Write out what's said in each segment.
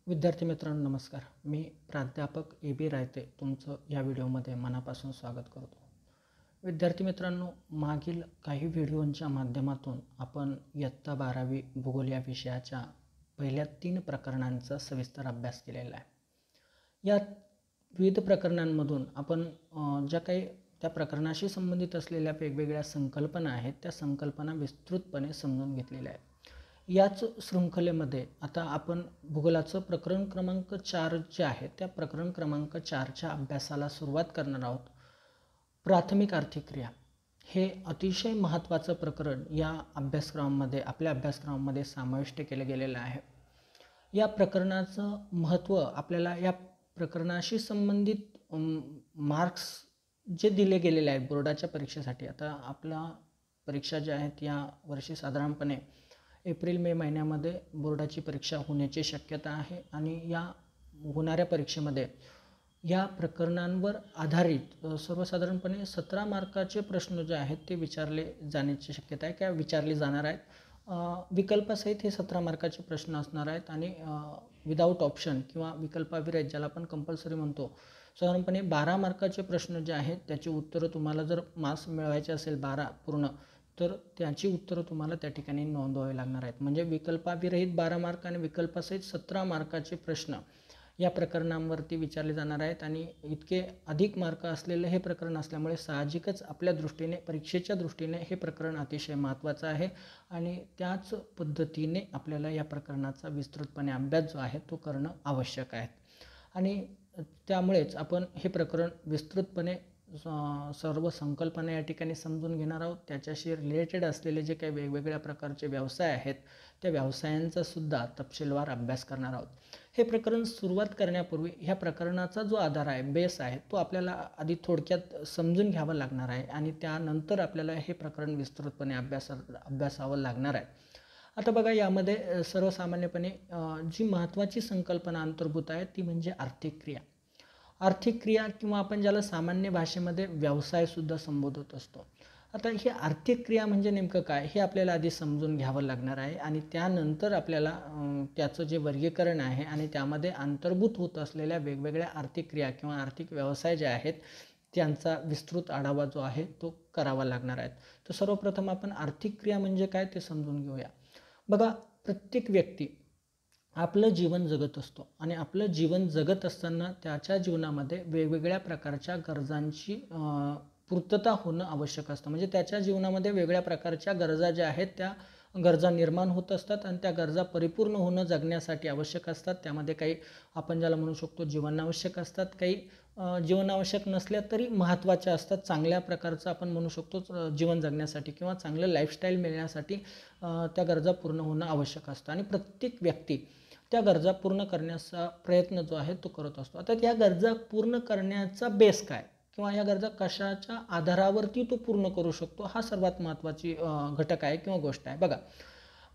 विद्यार्थी मित्रांनो नमस्कार. मी प्राध्यापक ए.बी. रायते तुमचं या व्हिडिओमध्ये मनापासून स्वागत करतो. विद्यार्थी मित्रांनो, मागील काही व्हिडिओंच्या माध्यमातून आपण इयत्ता 12वी भूगोल या विषयाच्या पहिल्या 3 प्रकरणांचा सविस्तर अभ्यास केलेला आहे. या विविध प्रकरणांमधून आपण ज्या काही त्या प्रकरणाशी संबंधित असलेल्या वेगवेगळ्या संकल्पना आहेत त्या संकल्पना विस्तृतपणे समजून घेतलेल्या आहेत. याच शृंखलेमध्ये आता आपण भूगोलाचं प्रकरण क्रमांक 4 जे आहे त्या प्रकरण क्रमांक 4च्या अभ्यासाला सुरुवात करणार आहोत. प्राथमिक आर्थिक क्रिया हे अतिशय महत्त्वाचं प्रकरण या अभ्यासक्रमामध्ये आपल्या अभ्यासक्रमामध्ये समाविष्ट केलं गेलेलं आहे. या प्रकरणाचं महत्त्व आपल्याला या प्रकरणाशी संबंधित मार्क्स जे दिले गेलेले आहेत बोर्डाच्या परीक्षेसाठी. आता आपल्या परीक्षा ज्या आहेत या वर्षी साधारणपणे एप्रिल मे महिन्यामध्ये बोर्डाची परीक्षा होण्याची शक्यता आहे आणि या होणाऱ्या परीक्षेमध्ये या प्रकरणांवर आधारित सर्वसाधारणपणे 17 मार्काचे प्रश्न जे आहेत ते विचारले जाण्याची शक्यता आहे किंवा विचारले जाणार आहेत. विकल्पासहित हे 17 मार्काचे प्रश्न असणार आहेत आणि विदाऊट ऑप्शन किंवा विकल्पाविरहित ज्याला आपण कंपल्सरी म्हणतो साधारणपणे 12 मार्काचे प्रश्न जे आहेत त्याची उत्तरं तुम्हाला जर मार्क्स मिळवायचे असेल 12 पूर्ण तर त्याची उत्तरं तुम्हाला त्या ठिकाणी नोंदवावी लागणार आहेत. म्हणजे विकल्पाविरहित 12 मार्क आणि विकल्पासहित 17 मार्काचे प्रश्न या प्रकरणांवरती विचारले जाणार आहेत आणि इतके अधिक मार्क असलेले हे प्रकरण असल्यामुळे साहजिकच आपल्या दृष्टीने परीक्षेच्या दृष्टीने हे प्रकरण अतिशय महत्त्वाचं आहे आणि त्याच पद्धतीने आपल्याला या प्रकरणाचा विस्तृतपणे अभ्यास जो आहे तो करणं आवश्यक आहे. आणि त्यामुळेच आपण हे प्रकरण विस्तृतपणे सर्व संकल्पना या ठिकाणी समजून घेणार आहोत. त्याच्याशी रिलेटेड असलेले जे काही वेगवेगळ्या प्रकारचे व्यवसाय आहेत त्या व्यवसायांचा सुद्धा तपशीलवार अभ्यास करणार आहोत. हे प्रकरण सुरुवात करण्यापूर्वी ह्या प्रकरणाचा जो आधार आहे बेस आहे तो आपल्याला आधी थोडक्यात समजून घ्यावा लागणार आहे आणि त्यानंतर आपल्याला हे प्रकरण विस्तृतपणे अभ्यासावं लागणार आहे. आता बघा, यामध्ये सर्वसामान्यपणे जी महत्त्वाची संकल्पना अंतर्भूत आहे ती म्हणजे आर्थिक क्रिया. आर्थिक क्रिया किंवा आपण ज्याला सामान्य भाषेमध्ये व्यवसायसुद्धा संबोधत असतो. आता ही आर्थिक क्रिया म्हणजे नेमकं काय हे आपल्याला आधी समजून घ्यावं लागणार आहे आणि त्यानंतर आपल्याला त्याचं जे वर्गीकरण आहे आणि त्यामध्ये अंतर्भूत होत असलेल्या वेगवेगळ्या आर्थिक क्रिया किंवा आर्थिक व्यवसाय जे आहेत त्यांचा विस्तृत आढावा जो आहे तो करावा लागणार आहे. तर सर्वप्रथम आपण आर्थिक क्रिया म्हणजे काय ते समजून घेऊया. बघा, प्रत्येक व्यक्ती आपलं जीवन जगत असतो आणि आपलं जीवन जगत असताना त्याच्या जीवनामध्ये वेगवेगळ्या प्रकारच्या गरजांची पूर्तता होणं आवश्यक असतं. म्हणजे त्याच्या जीवनामध्ये वेगळ्या प्रकारच्या गरजा ज्या आहेत त्या गरजा निर्माण होत असतात आणि त्या गरजा परिपूर्ण होणं जगण्यासाठी आवश्यक असतात. त्यामध्ये काही आपण ज्याला म्हणू शकतो जीवनावश्यक असतात, काही जीवनावश्यक नसल्या तरी महत्त्वाच्या असतात. चांगल्या प्रकारचं आपण म्हणू शकतो जीवन जगण्यासाठी किंवा चांगलं लाईफस्टाईल मिळण्यासाठी त्या गरजा पूर्ण होणं आवश्यक असतं आणि प्रत्येक व्यक्ती त्या गरजा पूर्ण करण्याचा प्रयत्न जो आहे तो करत असतो. आता त्या गरजा पूर्ण करण्याचा बेस काय किंवा या गरजा कशाच्या आधारावरती तो पूर्ण करू शकतो हा सर्वात महत्त्वाची घटक आहे किंवा गोष्ट आहे. बघा,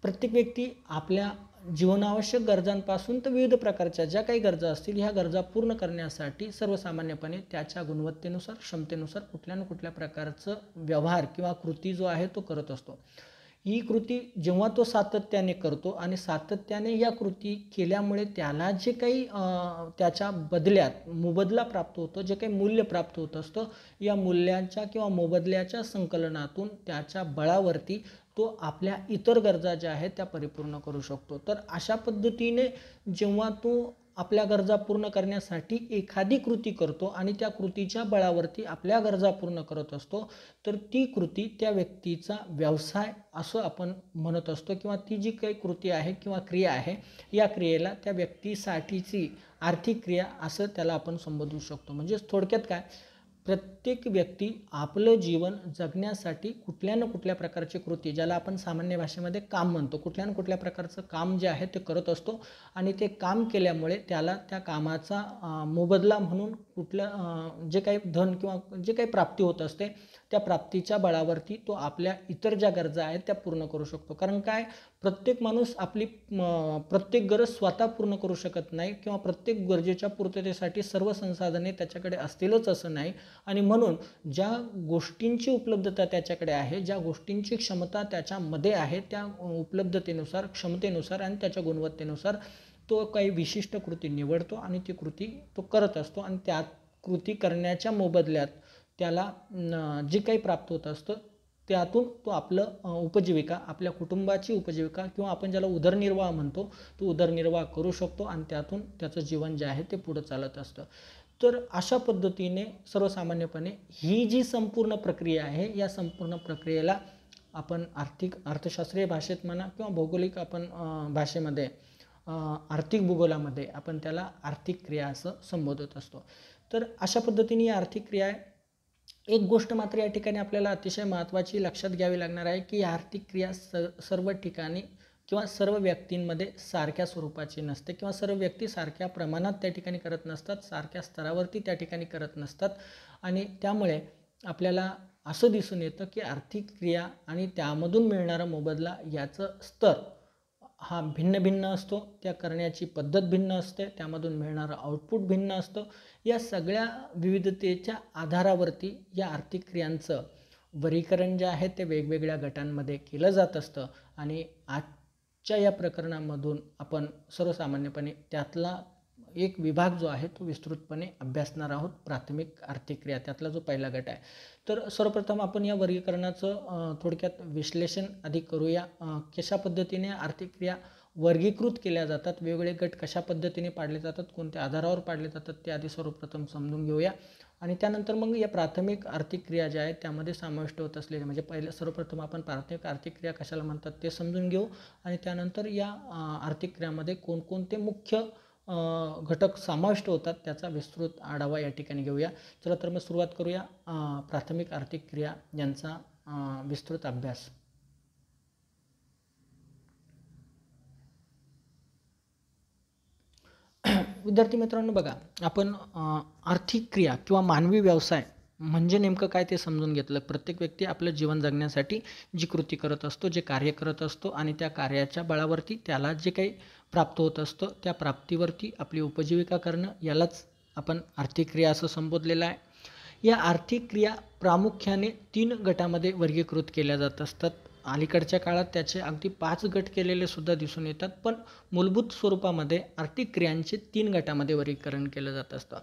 प्रत्येक व्यक्ती आपल्या जीवनावश्यक गरजांपासून तर विविध प्रकारच्या ज्या काही गरजा असतील ह्या गरजा पूर्ण करण्यासाठी सर्वसामान्यपणे त्याच्या गुणवत्तेनुसार क्षमतेनुसार कुठल्या ना कुठल्या प्रकारचं व्यवहार किंवा कृती जो आहे तो करत असतो. ही कृती जेव्हा तो सातत्याने करतो आणि सातत्याने या कृती केल्यामुळे त्याला जे काही त्याच्या बदल्यात मोबदला प्राप्त होतो, जे काही मूल्य प्राप्त होत असतं या मूल्यांच्या किंवा मोबदल्याच्या संकलनातून त्याच्या बळावरती तो आपल्या इतर गरजा ज्या आहेत त्या परिपूर्ण करू शकतो. तर अशा पद्धतीने जेव्हा तो आपल्या गरजा पूर्ण करण्यासाठी एखादी कृती करतो आणि त्या कृतीच्या बळावरती आपल्या गरजा पूर्ण करत असतो तर ती कृती त्या व्यक्तीचा व्यवसाय असं आपण म्हणत असतो किंवा ती जी काही कृती आहे किंवा क्रिया आहे या क्रियेला त्या व्यक्तीसाठीची आर्थिक क्रिया असं त्याला आपण संबोधू शकतो. म्हणजे थोडक्यात काय, प्रत्येक व्यक्ती आपलं जीवन जगण्यासाठी कुठल्या ना कुठल्या प्रकारची कृती ज्याला आपण सामान्य भाषेमध्ये काम म्हणतो कुठल्या ना कुठल्या प्रकारचं काम जे आहे ते करत असतो आणि ते काम केल्यामुळे त्याला त्या कामाचा मोबदला म्हणून कुठलं जे काही धन किंवा जे काही प्राप्ती होत असते त्या प्राप्तीच्या बळावरती तो आपल्या इतर ज्या गरजा आहेत त्या पूर्ण करू शकतो. कारण काय, प्रत्येक माणूस आपली प्रत्येक गरज स्वतः पूर्ण करू शकत नाही किंवा प्रत्येक गरजेच्या पूर्ततेसाठी सर्व संसाधने त्याच्याकडे असतीलच असं नाही आणि म्हणून ज्या गोष्टींची उपलब्धता त्याच्याकडे आहे, ज्या गोष्टींची क्षमता त्याच्यामध्ये आहे त्या उपलब्धतेनुसार, क्षमतेनुसार आणि त्याच्या गुणवत्तेनुसार तो काही विशिष्ट कृती निवडतो आणि ती कृती तो करत असतो आणि त्या कृती करण्याच्या मोबदल्यात त्याला जे काही प्राप्त होत असतं त्यातून तो आपलं उपजीविका, आपल्या कुटुंबाची उपजीविका किंवा आपण ज्याला उदरनिर्वाह म्हणतो तो उदरनिर्वाह करू शकतो आणि त्यातून त्याचं जीवन जे आहे ते पुढं चालत असतं. तर अशा पद्धतीने सर्वसामान्यपणे ही जी संपूर्ण प्रक्रिया आहे या संपूर्ण प्रक्रियेला आपण अर्थशास्त्रीय भाषेत म्हणा किंवा भौगोलिक आपण भाषेमध्ये आर्थिक भूगोलामध्ये आपण त्याला आर्थिक क्रिया असं संबोधत असतो. तर अशा पद्धतीने ही आर्थिक क्रिया आहे. एक गोष्ट मात्र या ठिकाणी आपल्याला अतिशय महत्त्वाची लक्षात घ्यावी लागणार आहे की आर्थिक क्रिया सर्व ठिकाणी किंवा सर्व व्यक्तींमध्ये सारख्या स्वरूपाची नसते किंवा सर्व व्यक्ती सारख्या प्रमाणात त्या ठिकाणी करत नसतात, सारख्या स्तरावरती त्या ठिकाणी करत नसतात आणि त्यामुळे आपल्याला असं दिसून येतं की आर्थिक क्रिया आणि त्यामधून मिळणारा मोबदला याचं स्तर हा भिन्न भिन्न असतो, त्या करण्याची पद्धत भिन्न असते, त्यामधून मिळणारं आउटपुट भिन्न असतं. या सगळ्या विविधतेच्या आधारावरती या आर्थिक क्रियांचं वर्गीकरण जे आहे ते वेगवेगळ्या गटांमध्ये केलं जात असतं आणि आजच्या या प्रकरणामधून आपण सर्वसामान्यपणे त्यातला एक विभाग जो आहे तो विस्तृतपणे अभ्यासणार आहोत, प्राथमिक आर्थिक क्रिया त्यातला जो पहिला गट आहे. तर सर्वप्रथम आपण या वर्गीकरणाचं थोडक्यात विश्लेषण आधी करूया. कशा पद्धतीने आर्थिक क्रिया वर्गीकृत केल्या जातात, वेगवेगळे गट कशा पद्धतीने पाडले जातात, कोणत्या आधारावर पाडले जातात ते आधी सर्वप्रथम समजून घेऊया आणि त्यानंतर मग या प्राथमिक आर्थिक क्रिया ज्या आहेत त्यामध्ये समाविष्ट होत असलेल्या म्हणजे सर्वप्रथम आपण प्राथमिक आर्थिक क्रिया कशाला म्हणतात ते समजून घेऊ आणि त्यानंतर या आर्थिक क्रियामध्ये कोणकोणते मुख्य घटक समाविष्ट होतात त्याचा विस्तृत आढावा या ठिकाणी घेऊया. चला तर मग सुरुवात करूया प्राथमिक आर्थिक क्रिया यांचा विस्तृत अभ्यास. विद्यार्थी मित्रांनो बघा, आपण आर्थिक क्रिया किंवा मानवी व्यवसाय म्हणजे नेमकं काय ते समजून घेतलं. प्रत्येक व्यक्ती आपलं जीवन जगण्यासाठी जी कृती करत असतो, जे कार्य करत असतो आणि त्या कार्याच्या बळावरती त्याला जे काही प्राप्त होत असतं त्या प्राप्तीवरती आपली उपजीविका करणं यालाच आपण आर्थिक क्रिया असं संबोधलेलं आहे. या आर्थिक क्रिया प्रामुख्याने 3 गटामध्ये वर्गीकृत केल्या जात असतात. अलीकडच्या काळात त्याचे अगदी 5 गट केलेले सुद्धा दिसून येतात, पण मूलभूत स्वरूपामध्ये आर्थिक क्रियांचे 3 गटामध्ये वर्गीकरण केलं जात असतं.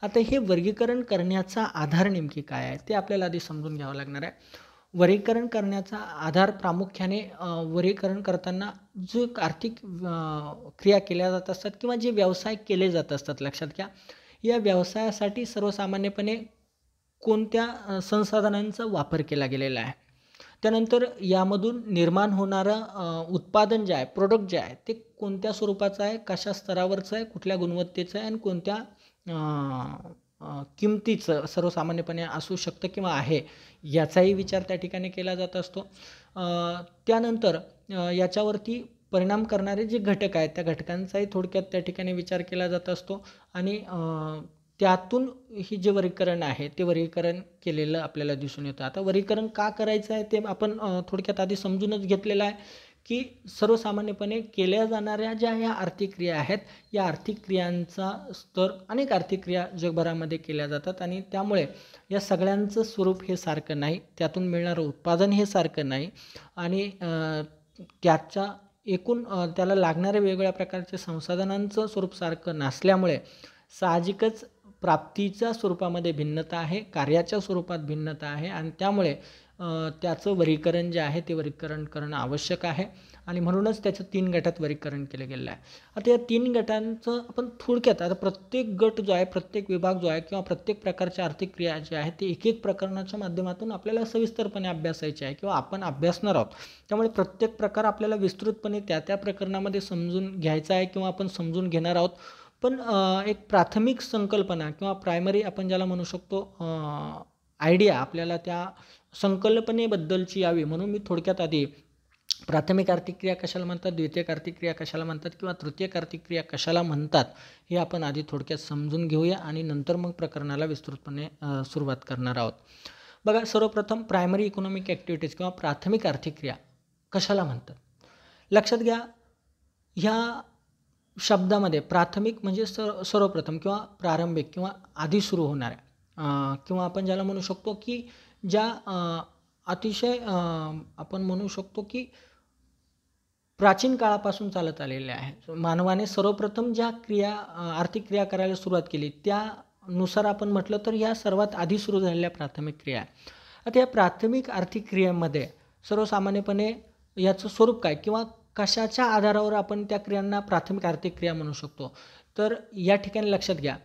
आता हे वर्गीकरण करण्याचा आधार नेमकी काय आहे ते आपल्याला आधी समजून घ्यावं लागणार आहे. वर्गीकरण करण्याचा आधार प्रामुख्याने वर्गीकरण करताना जो आर्थिक क्रिया केल्या जात असतात किंवा जे व्यवसाय केले जात असतात, लक्षात घ्या या व्यवसायासाठी सर्वसामान्यपणे कोणत्या संसाधनांचा वापर केला गेलेला आहे, त्यानंतर यामधून निर्माण होणारं उत्पादन जे आहे, प्रोडक्ट जे आहे ते कोणत्या स्वरूपाचं आहे, कशा स्तरावरचं आहे, कुठल्या गुणवत्तेचं आहे आणि कोणत्या किमतीचं सर्वसामान्यपणे असू शकतं किंवा आहे याचाही विचार त्या ठिकाणी केला जात असतो. त्यानंतर याच्यावरती परिणाम करणारे जे घटक आहेत त्या घटकांचाही थोडक्यात त्या ठिकाणी विचार केला जात असतो आणि त्यातून ही जे वर्गीकरण आहे ते वर्गीकरण केलेलं आपल्याला दिसून येतं. आता वर्गीकरण का करायचं आहे ते आपण थोडक्यात आधी समजूनच घेतलेलं आहे की सर्वसामान्यपणे केल्या जाणाऱ्या ज्या ह्या आर्थिक क्रिया आहेत या आर्थिक क्रियांचा स्तर अनेक आर्थिक क्रिया जगभरामध्ये केल्या जातात आणि त्यामुळे या सगळ्यांचं स्वरूप हे सारखं नाही, त्यातून मिळणारं उत्पादन हे सारखं नाही आणि त्याच्या एकूण त्याला लागणाऱ्या वेगवेगळ्या प्रकारच्या संसाधनांचं स्वरूप सारखं नसल्यामुळे साहजिकच प्राप्तीच्या स्वरूपामध्ये भिन्नता आहे, कार्याच्या स्वरूपात भिन्नता आहे आणि त्यामुळे त्याचं वर्गीकरण जे आहे ते वर्गीकरण करणं आवश्यक आहे आणि म्हणूनच त्याचं 3 गटात वर्गीकरण केलं गेलं आहे. आता या 3 गटांचं आपण थोडक्यात आता प्रत्येक गट जो आहे, प्रत्येक विभाग जो आहे किंवा प्रत्येक प्रकारच्या आर्थिक क्रिया जे आहे ते एक प्रकरणाच्या माध्यमातून आपल्याला सविस्तरपणे अभ्यासायचे आहे किंवा आपण अभ्यासणार आहोत. त्यामुळे प्रत्येक प्रकार आपल्याला विस्तृतपणे त्या प्रकरणामध्ये समजून घ्यायचा आहे किंवा आपण समजून घेणार आहोत. पण एक प्राथमिक संकल्पना किंवा प्रायमरी आपण ज्याला म्हणू शकतो आयडिया आपल्याला त्या संकल्पनेबद्दलची यावी म्हणून मी थोडक्यात आधी प्राथमिक आर्थिक क्रिया कशाला म्हणतात, द्वितीयक आर्थिक क्रिया कशाला म्हणतात किंवा तृतीयक आर्थिक क्रिया कशाला म्हणतात हे आपण आधी थोडक्यात समजून घेऊया आणि नंतर मग प्रकरणाला विस्तृतपणे सुरुवात करणार आहोत. बघा, सर्वप्रथम प्रायमरी इकॉनॉमिक ॲक्टिव्हिटीज किंवा प्राथमिक आर्थिक क्रिया कशाला म्हणतात. लक्षात घ्या, ह्या शब्दामध्ये प्राथमिक म्हणजे सर्वप्रथम किंवा प्रारंभिक किंवा आधी सुरू होणाऱ्या किंवा आपण ज्याला म्हणू शकतो की ज्या अतिशय आपण म्हणू शकतो की प्राचीन काळापासून चालत आलेले आहे. मानवाने सर्वप्रथम ज्या आर्थिक क्रिया करायला सुरुवात केली त्यानुसार आपण म्हटलं तर या सर्वात आधी सुरू झालेल्या प्राथमिक क्रिया आहे. आता या प्राथमिक आर्थिक क्रियांमध्ये सर्वसामान्यपणे याचं स्वरूप काय किंवा कशाच्या आधारावर आपण त्या क्रियांना प्राथमिक आर्थिक क्रिया म्हणू शकतो, तर या ठिकाणी लक्षात घ्या,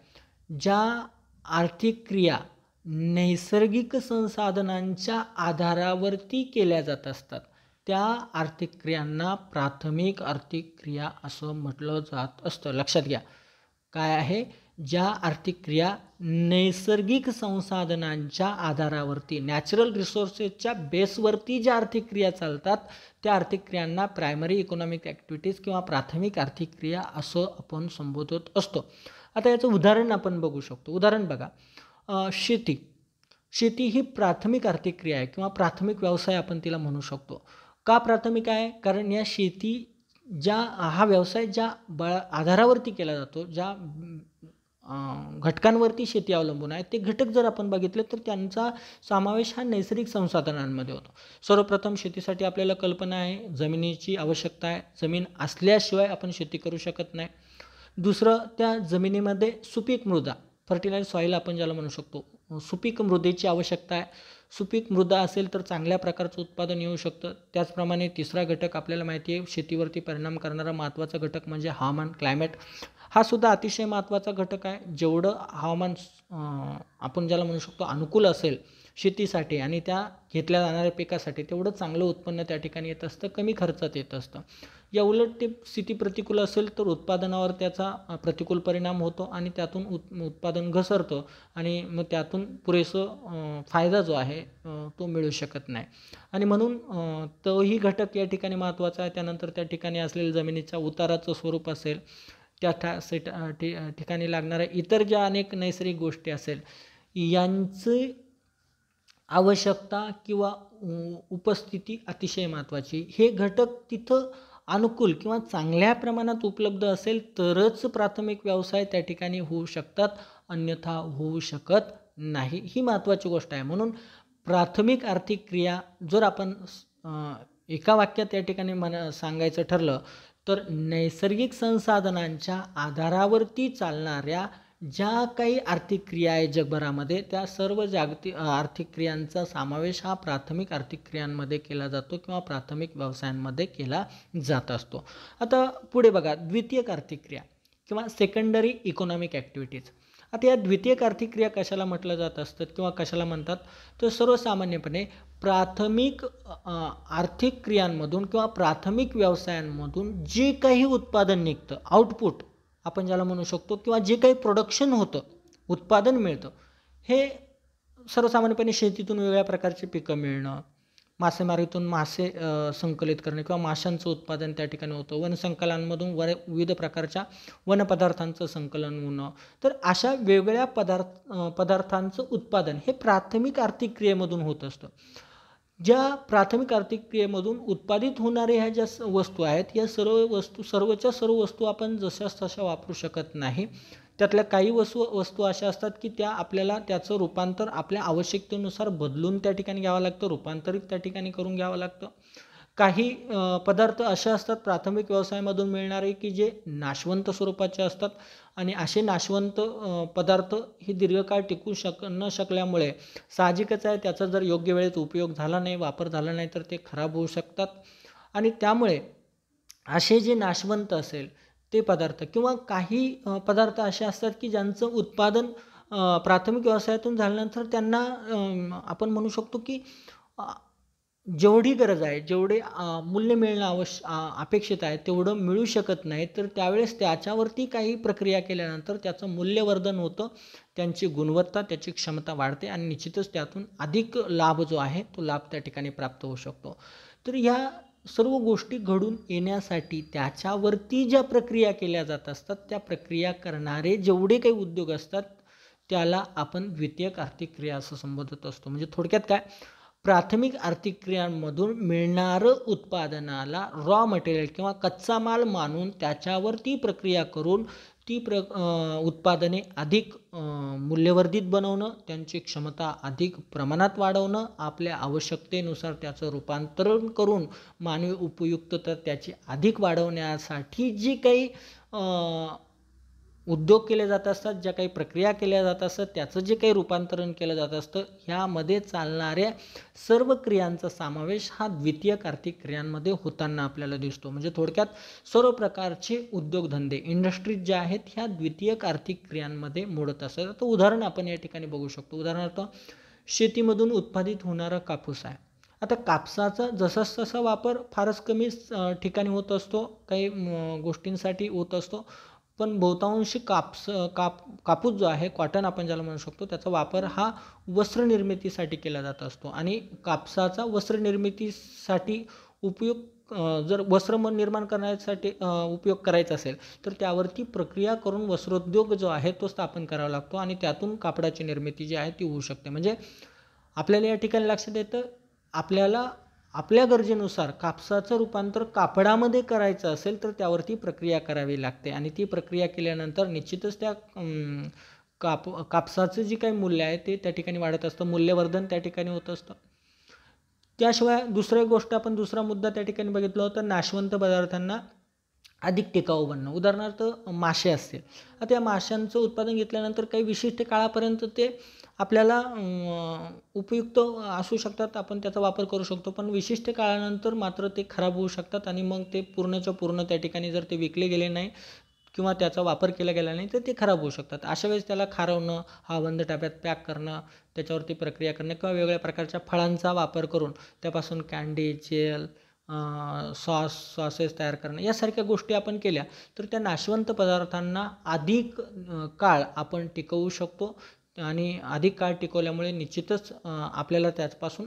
ज्या आर्थिक क्रिया नैसर्गिक संसाधनांच्या आधारावरती केल्या जात असतात त्या आर्थिक क्रियांना प्राथमिक आर्थिक क्रिया असं म्हटलं जात असतं. लक्षात घ्या, काय आहे, ज्या आर्थिक क्रिया नैसर्गिक संसाधनांच्या आधारावरती नॅचरल रिसोर्सेसच्या बेसवरती ज्या आर्थिक क्रिया चालतात त्या आर्थिक क्रियांना प्रायमरी इकॉनॉमिक ॲक्टिव्हिटीज किंवा प्राथमिक आर्थिक क्रिया असं आपण संबोधत असतो. आता याचं उदाहरण आपण बघू शकतो. उदाहरण बघा, शेती ही प्राथमिक आर्थिक क्रिया आहे किंवा प्राथमिक व्यवसाय आपण तिला म्हणू शकतो. का प्राथमिक आहे? कारण या हा व्यवसाय ज्या आधारावरती केला जातो, ज्या घटकांवरती शेती अवलंबून आहे, ते घटक जर आपण बघितले तर त्यांचा समावेश हा नैसर्गिक संसाधनांमध्ये होतो. सर्वप्रथम शेतीसाठी आपल्याला कल्पना आहे, जमिनीची आवश्यकता आहे. जमीन असल्याशिवाय आपण शेती करू शकत नाही. दुसरं, त्या जमिनीमध्ये सुपीक मृदा, फर्टिलाइज सॉईल आपण ज्याला म्हणू शकतो, सुपीक मृदेची आवश्यकता आहे. सुपीक मृदा असेल तर चांगल्या प्रकारचं उत्पादन येऊ शकतं. त्याचप्रमाणे तिसरा घटक आपल्याला माहिती आहे, शेतीवरती परिणाम करणारा महत्त्वाचा घटक म्हणजे हवामान, क्लायमेट. हा सुद्धा अतिशय महत्त्वाचा घटक आहे. जेवढं हवामान आपण ज्याला म्हणू शकतो अनुकूल असेल शेतीसाठी आणि त्या घेतल्या जाणाऱ्या पिकासाठी, तेवढं चांगलं उत्पन्न त्या ठिकाणी येत असतं, कमी खर्चात येत असतं. या उलट ते स्थिती प्रतिकूल असेल तर उत्पादनावर त्याचा प्रतिकूल परिणाम होतो आणि त्यातून उत्पादन घसरतं आणि मग त्यातून पुरेसं फायदा जो आहे तो मिळू शकत नाही. आणि म्हणून तोही घटक या ठिकाणी महत्त्वाचा आहे. त्यानंतर त्या ठिकाणी असलेल्या जमिनीच्या उताराचं स्वरूप असेल, त्या ठिकाणी लागणाऱ्या इतर ज्या अनेक नैसर्गिक गोष्टी असेल यांची आवश्यकता किंवा उपस्थिती अतिशय महत्त्वाची. हे घटक तिथं अनुकूल किंवा चांगल्या प्रमाणात उपलब्ध असेल तरच प्राथमिक व्यवसाय त्या ठिकाणी होऊ शकतात, अन्यथा होऊ शकत नाही. ही महत्त्वाची गोष्ट आहे. म्हणून प्राथमिक आर्थिक क्रिया जर आपण एका वाक्यात या ठिकाणी सांगायचं ठरलं तर नैसर्गिक संसाधनांच्या आधारावरती चालणाऱ्या ज्या काही आर्थिक क्रिया आहे जगभरामध्ये, त्या सर्व जागतिक आर्थिक क्रियांचा समावेश हा प्राथमिक आर्थिक क्रियांमध्ये केला जातो किंवा प्राथमिक व्यवसायांमध्ये केला जात असतो. आता पुढे बघा, द्वितीयक आर्थिक क्रिया किंवा सेकंडरी इकॉनॉमिक ॲक्टिव्हिटीज. आता या द्वितीयक आर्थिक क्रिया कशाला म्हटलं जात असतात किंवा कशाला म्हणतात, तर सर्वसामान्यपणे प्राथमिक आर्थिक क्रियांमधून किंवा प्राथमिक व्यवसायांमधून जे काही उत्पादन निघतं, आउटपुट आपण ज्याला म्हणू शकतो, किंवा जे काही प्रोडक्शन होतं, उत्पादन मिळतं, हे सर्वसामान्यपणे शेतीतून वेगळ्या प्रकारचे पिकं मिळणं, मासेमारीतून मासे संकलित करणे किंवा माशांचं उत्पादन त्या ठिकाणी होतं, वनसंकलनामधून विविध प्रकारच्या वनपदार्थांचं संकलन होणं. तर अशा वेगवेगळ्या पदार्थांचं उत्पादन हे प्राथमिक आर्थिक क्रियेमधून होत असतं. ज्या प्राथमिक आर्थिक क्रियेमधून उत्पादित होणाऱ्या ह्या ज्या वस्तू आहेत, या सर्वच्या सर्व वस्तू आपण जशाच तशा वापरू शकत नाही. त्यातल्या काही वस्तू अशा असतात की त्या आपल्याला त्याचं रूपांतर आपल्या आवश्यकतेनुसार बदलून त्या ठिकाणी घ्यावं लागतं, रूपांतरित त्या ठिकाणी करून घ्यावं लागतं. काही पदार्थ असे असतात प्राथमिक व्यवसायामधून मिळणारे की जे नाशवंत स्वरूपाचे असतात आणि असे नाशवंत पदार्थ हे दीर्घकाळ टिकू न शकल्यामुळे साहजिकच आहे, त्याचा जर योग्य वेळेत उपयोग झाला नाही, वापर झाला नाही तर ते खराब होऊ शकतात. आणि त्यामुळे असे जे नाशवंत असेल ते पदार्थ किंवा काही पदार्थ असे असतात की ज्यांचं उत्पादन प्राथमिक व्यवसायातून झाल्यानंतर त्यांना आपण म्हणू शकतो की जेवढी गरज आहे, जेवढे मूल्य मिळणं अपेक्षित आहे तेवढं मिळू शकत नाही, तर त्यावेळेस त्याच्यावरती काही प्रक्रिया केल्यानंतर त्याचं मूल्यवर्धन होतं, त्यांची गुणवत्ता, त्याची क्षमता वाढते आणि निश्चितच त्यातून अधिक लाभ जो आहे तो लाभ त्या ठिकाणी प्राप्त होऊ शकतो. तर ह्या सर्व गोष्टी घडून येण्यासाठी त्याच्यावरती ज्या प्रक्रिया केल्या जात असतात, त्या प्रक्रिया करणारे जेवढे काही उद्योग असतात त्याला आपण द्वितीयक आर्थिक क्रिया असं संबोधत असतो. म्हणजे थोडक्यात काय, प्राथमिक आर्थिक क्रियांमधून मिळणारं उत्पादनाला रॉ मटेरियल किंवा कच्चा माल मानून त्याच्यावरती प्रक्रिया करून ती उत्पादने अधिक मूल्यवर्धित बनवणं, त्यांची क्षमता अधिक प्रमाणात वाढवणं, आपल्या आवश्यकतेनुसार त्याचं रूपांतरण करून मानवी उपयुक्तता त्याची अधिक वाढवण्यासाठी जी काही उद्योग केले जात असतात, ज्या काही प्रक्रिया केल्या जात असतात, त्याचं जे काही रूपांतरण केलं जात असतं, ह्यामध्ये चालणाऱ्या सर्व क्रियांचा समावेश हा द्वितीयक आर्थिक क्रियांमध्ये होताना आपल्याला दिसतो. म्हणजे थोडक्यात सर्व प्रकारचे उद्योगधंदे, इंडस्ट्रीज ज्या आहेत ह्या द्वितीयक आर्थिक क्रियांमध्ये मोडत असतात. आता उदाहरण आपण या ठिकाणी बघू शकतो. उदाहरणार्थ शेतीमधून उत्पादित होणारा कापूस आहे. आता कापसाचा जसा वापर फारच कमी ठिकाणी होत असतो, काही गोष्टींसाठी होत असतो, पण बहुतांशी कापूस जो आहे, कॉटन आपण ज्याला म्हणू शकतो, त्याचा वापर हा वस्त्रनिर्मितीसाठी केला जात असतो. आणि कापसाचा वस्त्रनिर्मितीसाठी उपयोग जर वस्त्र निर्माण करण्यासाठी उपयोग करायचा असेल तर त्यावरती प्रक्रिया करून वस्त्रोद्योग जो आहे तो स्थापन करावा लागतो आणि त्यातून कापडाची निर्मिती जी आहे ती होऊ शकते. म्हणजे आपल्याला या ठिकाणी लक्षात येतं, आपल्याला आपल्या गरजेनुसार कापसाचं रूपांतर कापडामध्ये करायचं असेल तर त्यावरती प्रक्रिया करावी लागते आणि ती प्रक्रिया केल्यानंतर निश्चितच त्या कापसाचं जे काही मूल्य आहे ते त्या ठिकाणी वाढत असतं, मूल्यवर्धन त्या ठिकाणी होत असतं. त्याशिवाय दुसरा मुद्दा त्या ठिकाणी बघितला होता, नाशवंत पदार्थांना अधिक टिकाऊ बनणं. उदाहरणार्थ मासे असतील, आता या माशांचं उत्पादन घेतल्यानंतर काही विशिष्ट काळापर्यंत ते आपल्याला उपयुक्त असू शकतात, आपण त्याचा वापर करू शकतो, पण विशिष्ट काळानंतर मात्र ते खराब होऊ शकतात आणि मग ते पूर्णच्या पूर्ण त्या ठिकाणी जर ते विकले गेले नाही किंवा त्याचा वापर केला गेला नाही तर ते खराब होऊ शकतात. अशा वेळेस त्याला खारवणं, बंद डब्यात पॅक करणं, त्याच्यावरती प्रक्रिया करणं किंवा वेगवेगळ्या प्रकारच्या फळांचा वापर करून त्यापासून कँडी, जेल, सॉसेस तयार करणं यासारख्या गोष्टी आपण केल्या तर त्या नाशवंत पदार्थांना अधिक काळ आपण टिकवू शकतो आणि अधिक काळ टिकवल्यामुळे निश्चितच आपल्याला त्यापासून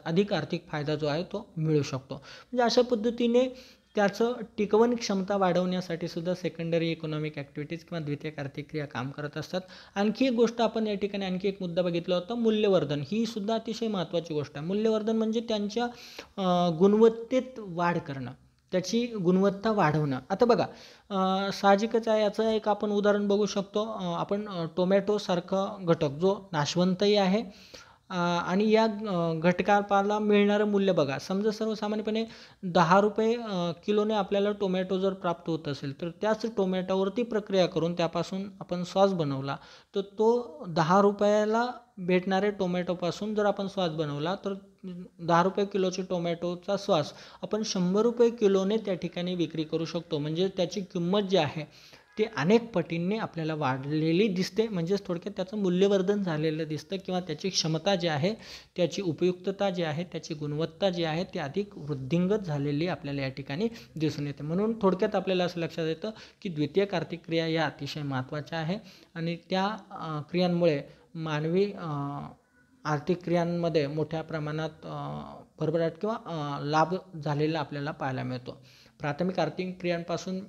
अधिक आर्थिक फायदा जो आहे तो मिळू शकतो. म्हणजे अशा पद्धतीने त्याचं टिकवण क्षमता वाढवण्यासाठी सुद्धा सेकंडरी इकॉनॉमिक ॲक्टिव्हिटीज किंवा द्वितीयक आर्थिक क्रिया काम करत असतात. आणखी एक गोष्ट आपण या ठिकाणी आणखी एक मुद्दा बघितला होता, मूल्यवर्धन. ही सुद्धा अतिशय महत्त्वाची गोष्ट आहे. मूल्यवर्धन म्हणजे त्यांच्या गुणवत्तेत वाढ करणं, त्याची गुणवत्ता वाढवणं. आता बघा, साहजिकच आहे, याचं एक आपण उदाहरण बघू शकतो. आपण टोमॅटोसारखं घटक जो नाशवंतही आहे आणि या घटकाला मिळणारं मूल्य बघा. समजा सर्वसामान्यपणे 10 रुपये किलोने आपल्याला टोमॅटो जर प्राप्त होत असेल तर त्याच टोमॅटोवरती प्रक्रिया करून त्यापासून आपण सॉस बनवला तर तो 10 रुपयाला भेटणाऱ्या टोमॅटोपासून जर आपण सॉस बनवला तर 10 रुपये किलोचे टोमॅटोचा सॉस आपण 100 रुपये किलोने त्या ठिकाणी विक्री करू शकतो. म्हणजे त्याची किंमत जी आहे ते अनेक पटींनी आपल्याला वाढलेली दिसते. म्हणजेच थोडक्यात त्याचं मूल्यवर्धन झालेलं दिसतं किंवा त्याची क्षमता जी आहे, त्याची उपयुक्तता जी आहे, त्याची गुणवत्ता जी आहे ती अधिक वृद्धिंगत झालेली आपल्याला या ठिकाणी दिसून येते. म्हणून थोडक्यात आपल्याला असं लक्षात येतं की द्वितीयक आर्थिक क्रिया या अतिशय महत्त्वाच्या आहे आणि त्या क्रियांमुळे मानवी आर्थिक क्रियांमध्ये मोठ्या प्रमाणात भरभराट किंवा लाभ झालेला आपल्याला पाहायला मिळतो. प्राथमिक आर्थिक क्रियांपासून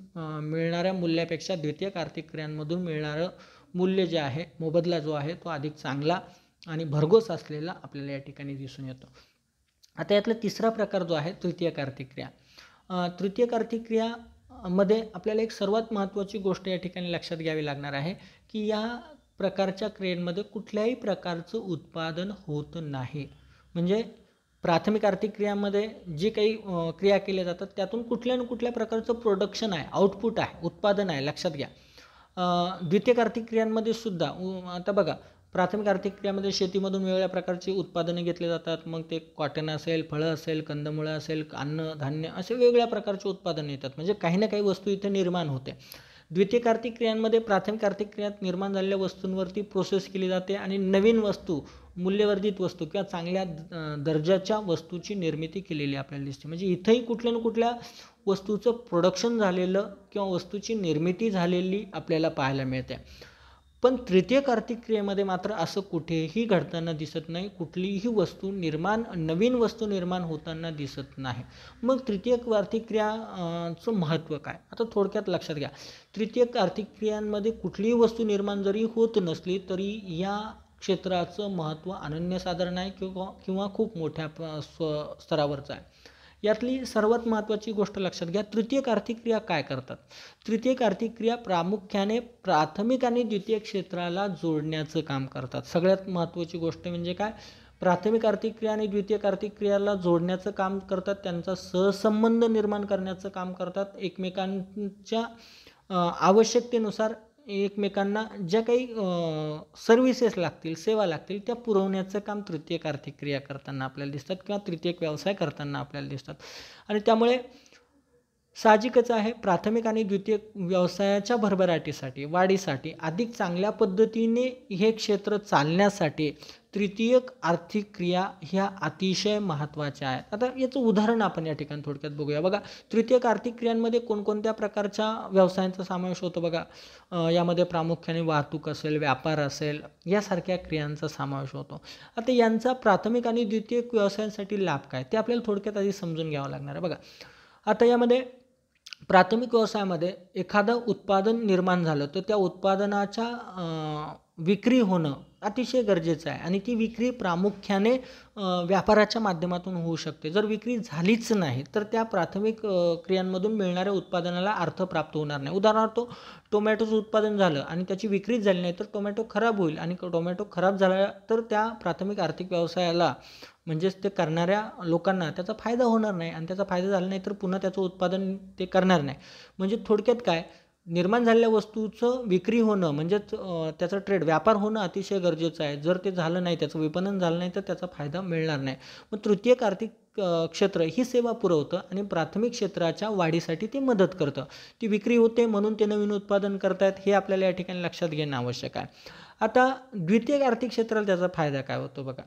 मिळणाऱ्या मूल्यापेक्षा द्वितीयक आर्थिक क्रियांमधून मिळणारं मूल्य जे आहे, मोबदला जो आहे तो अधिक चांगला आणि भरघोस असलेला आपल्याला या ठिकाणी दिसून येतो. आता यातला तिसरा प्रकार जो आहे तृतीयक आर्थिक क्रिया. तृतीयक आर्थिक क्रियामध्ये आपल्याला एक सर्वात महत्त्वाची गोष्ट या ठिकाणी लक्षात घ्यावी लागणार आहे की या प्रकारच्या क्रियांमध्ये कुठल्याही प्रकारचं उत्पादन होत नाही. म्हणजे प्राथमिक आर्थिक क्रियांमध्ये जे काही क्रिया केल्या जातात त्यातून कुठल्या ना कुठल्या प्रकारचं प्रोडक्शन आहे, आउटपुट आहे, उत्पादन आहे, लक्षात घ्या. द्वितीयक आर्थिक क्रियांमध्ये सुद्धा आता बघा, प्राथमिक आर्थिक क्रियामध्ये शेतीमधून वेगवेगळ्या प्रकारची उत्पादनं घेतली जातात. मग ते कॉटन असेल, फळं असेल, कंदमुळं असेल, अन्न धान्य असे वेगवेगळ्या प्रकारचे उत्पादनं येतात. म्हणजे काही ना काही वस्तू इथे निर्माण होते. द्वितीयक आर्थिक क्रियांमध्ये प्राथमिक आर्थिक क्रियात निर्माण झालेल्या वस्तूंवरती प्रोसेस केली जाते आणि नवीन वस्तू, मूल्यवर्धित वस्तू किंवा चांगल्या दर्जाच्या वस्तूची निर्मिती केलेली आपल्याला दिसते. म्हणजे इथंही कुठल्या ना कुठल्या वस्तूचं प्रोडक्शन झालेलं किंवा वस्तूची निर्मिती झालेली आपल्याला पाहायला मिळते. पण तृतीयक आर्थिक क्रियेमध्ये मात्र असं कुठेही घडताना दिसत नाही. कुठलीही नवीन वस्तू निर्माण होताना दिसत नाही. मग तृतीयक आर्थिक क्रियाचं महत्त्व काय? आता थोडक्यात लक्षात घ्या. तृतीयक आर्थिक क्रियांमध्ये कुठलीही वस्तू निर्माण जरी होत नसली तरी या क्षेत्राचं महत्त्व अनन्यसाधारण आहे किंवा खूप मोठ्या स्तरावरचं आहे. यातली सर्वात महत्त्वाची गोष्ट लक्षात घ्या, तृतीयक आर्थिक क्रिया काय करतात. तृतीयक आर्थिक क्रिया प्रामुख्याने प्राथमिक आणि द्वितीयक क्षेत्राला जोडण्याचं काम करतात. सगळ्यात महत्त्वाची गोष्ट म्हणजे काय, प्राथमिक आर्थिक क्रिया आणि द्वितीयक आर्थिक क्रियाला जोडण्याचं काम करतात, त्यांचा सहसंबंध निर्माण करण्याचं काम करतात, एकमेकांच्या आवश्यकतेनुसार एकमेकांना ज्या काही सर्व्हिसेस लागतील, सेवा लागतील, त्या पुरवण्याचं काम तृतीयक आर्थिक क्रिया करताना आपल्याला दिसतात किंवा तृतीयक व्यवसाय करताना आपल्याला दिसतात. आणि त्यामुळे साहजिकच आहे, प्राथमिक आणि द्वितीयक व्यवसायाच्या भरभराटीसाठी, वाढीसाठी, अधिक चांगल्या पद्धतीने हे क्षेत्र चालण्यासाठी तृतीयक आर्थिक क्रिया ह्या अतिशय महत्त्वाच्या आहेत. आता याचं उदाहरण आपण या ठिकाणी थोडक्यात बघूया. बघा, तृतीयक आर्थिक क्रियांमध्ये कोणकोणत्या प्रकारच्या व्यवसायांचा समावेश होतो बघा. यामध्ये प्रामुख्याने वाहतूक असेल, व्यापार असेल, यासारख्या क्रियांचा समावेश होतो. आता यांचा प्राथमिक आणि द्वितीयक व्यवसायांसाठी लाभ काय ते आपल्याला थोडक्यात आधी समजून घ्यावं लागणार आहे. बघा, आता यामध्ये प्राथमिक व्यवसायामध्ये एखादं उत्पादन निर्माण झालं तर त्या उत्पादनाच्या विक्री होणं अतिशय गरजेचं आहे आणि ती विक्री प्रामुख्याने व्यापाराच्या माध्यमातून होऊ शकते. जर विक्री झालीच नाही तर त्या प्राथमिक क्रियांमधून मिळणाऱ्या उत्पादनाला अर्थ प्राप्त होणार नाही. उदाहरणार्थ, टोमॅटोचं उत्पादन झालं आणि त्याची विक्रीच झाली नाही तर टोमॅटो खराब होईल आणि टोमॅटो खराब झाला तर त्या प्राथमिक आर्थिक व्यवसायाला म्हणजेच ते करणाऱ्या लोकांना त्याचा फायदा होणार नाही आणि त्याचा फायदा झाला नाही तर पुन्हा त्याचं उत्पादन ते करणार नाही. म्हणजे थोडक्यात काय, निर्माण झालेल्या वस्तूचं विक्री होणं म्हणजेच त्याचा ट्रेड व्यापार होणं अतिशय गरजेचं आहे. जर ते झालं नाही, त्याचं विपणन झालं नाही तर त्याचा फायदा मिळणार नाही. मग तृतीयक आर्थिक क्षेत्र ही सेवा पुरवतं आणि प्राथमिक क्षेत्राच्या वाढीसाठी ते मदत करतं. ती विक्री होते म्हणून ते नवीन उत्पादन करतायत हे आपल्याला या ठिकाणी लक्षात घेणं आवश्यक आहे. आता द्वितीयक आर्थिक क्षेत्राला त्याचा फायदा काय होतो बघा.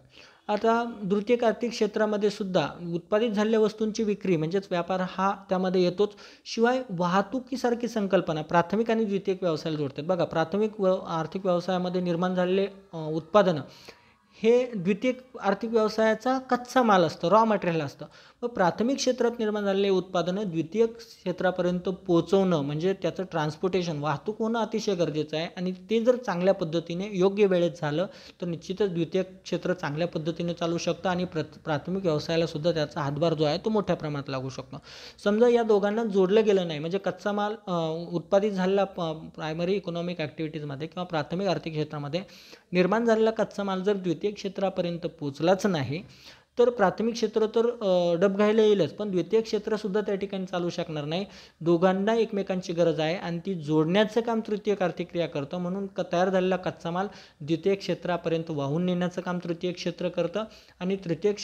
आता द्वितीयक आर्थिक क्षेत्रामध्ये सुद्धा उत्पादित झालेल्या वस्तूंची विक्री म्हणजेच व्यापार हा त्यामध्ये येतोच. शिवाय वाहतुकीसारखी संकल्पना प्राथमिक आणि द्वितीयक व्यवसायाला जोडतात. बघा, प्राथमिक आर्थिक व्यवसायामध्ये निर्माण झालेले उत्पादनं हे द्वितीयक आर्थिक व्यवसायाचा कच्चा माल असतं, रॉ मटेरियल असतं. व प्राथमिक क्षेत्रात निर्माण झालेले उत्पादनं द्वितीयक क्षेत्रापर्यंत पोहोचवणं म्हणजे त्याचं ट्रान्सपोर्टेशन, वाहतूक होणं अतिशय गरजेचं आहे आणि ते जर चांगल्या पद्धतीने योग्य वेळेत झालं तर निश्चितच द्वितीयक क्षेत्र चांगल्या पद्धतीने चालू शकतं आणि प्राथमिक व्यवसायाला सुद्धा त्याचा हातभार जो आहे तो मोठ्या प्रमाणात लागू शकतो. समजा या दोघांना जोडलं गेलं नाही म्हणजे कच्चा माल उत्पादित झालेला प्रायमरी इकॉनॉमिक ॲक्टिव्हिटीजमध्ये किंवा प्राथमिक आर्थिक क्षेत्रामध्ये निर्माण झालेला कच्चा माल जर द्वितीयक क्षेत्रापर्यंत पोचलाच नाही तर प्राथमिक क्षेत्र तर डबघाईला येईलच, पण द्वितीयक क्षेत्रसुद्धा त्या ठिकाणी चालू शकणार नाही. दोघांना एकमेकांची गरज आहे आणि ती जोडण्याचं काम तृतीयक आर्थिक क्रिया करतं. म्हणून तयार झालेला कच्चा माल द्वितीयक क्षेत्रापर्यंत वाहून नेण्याचं काम तृतीयक क्षेत्र करतं आणि द्वितीयक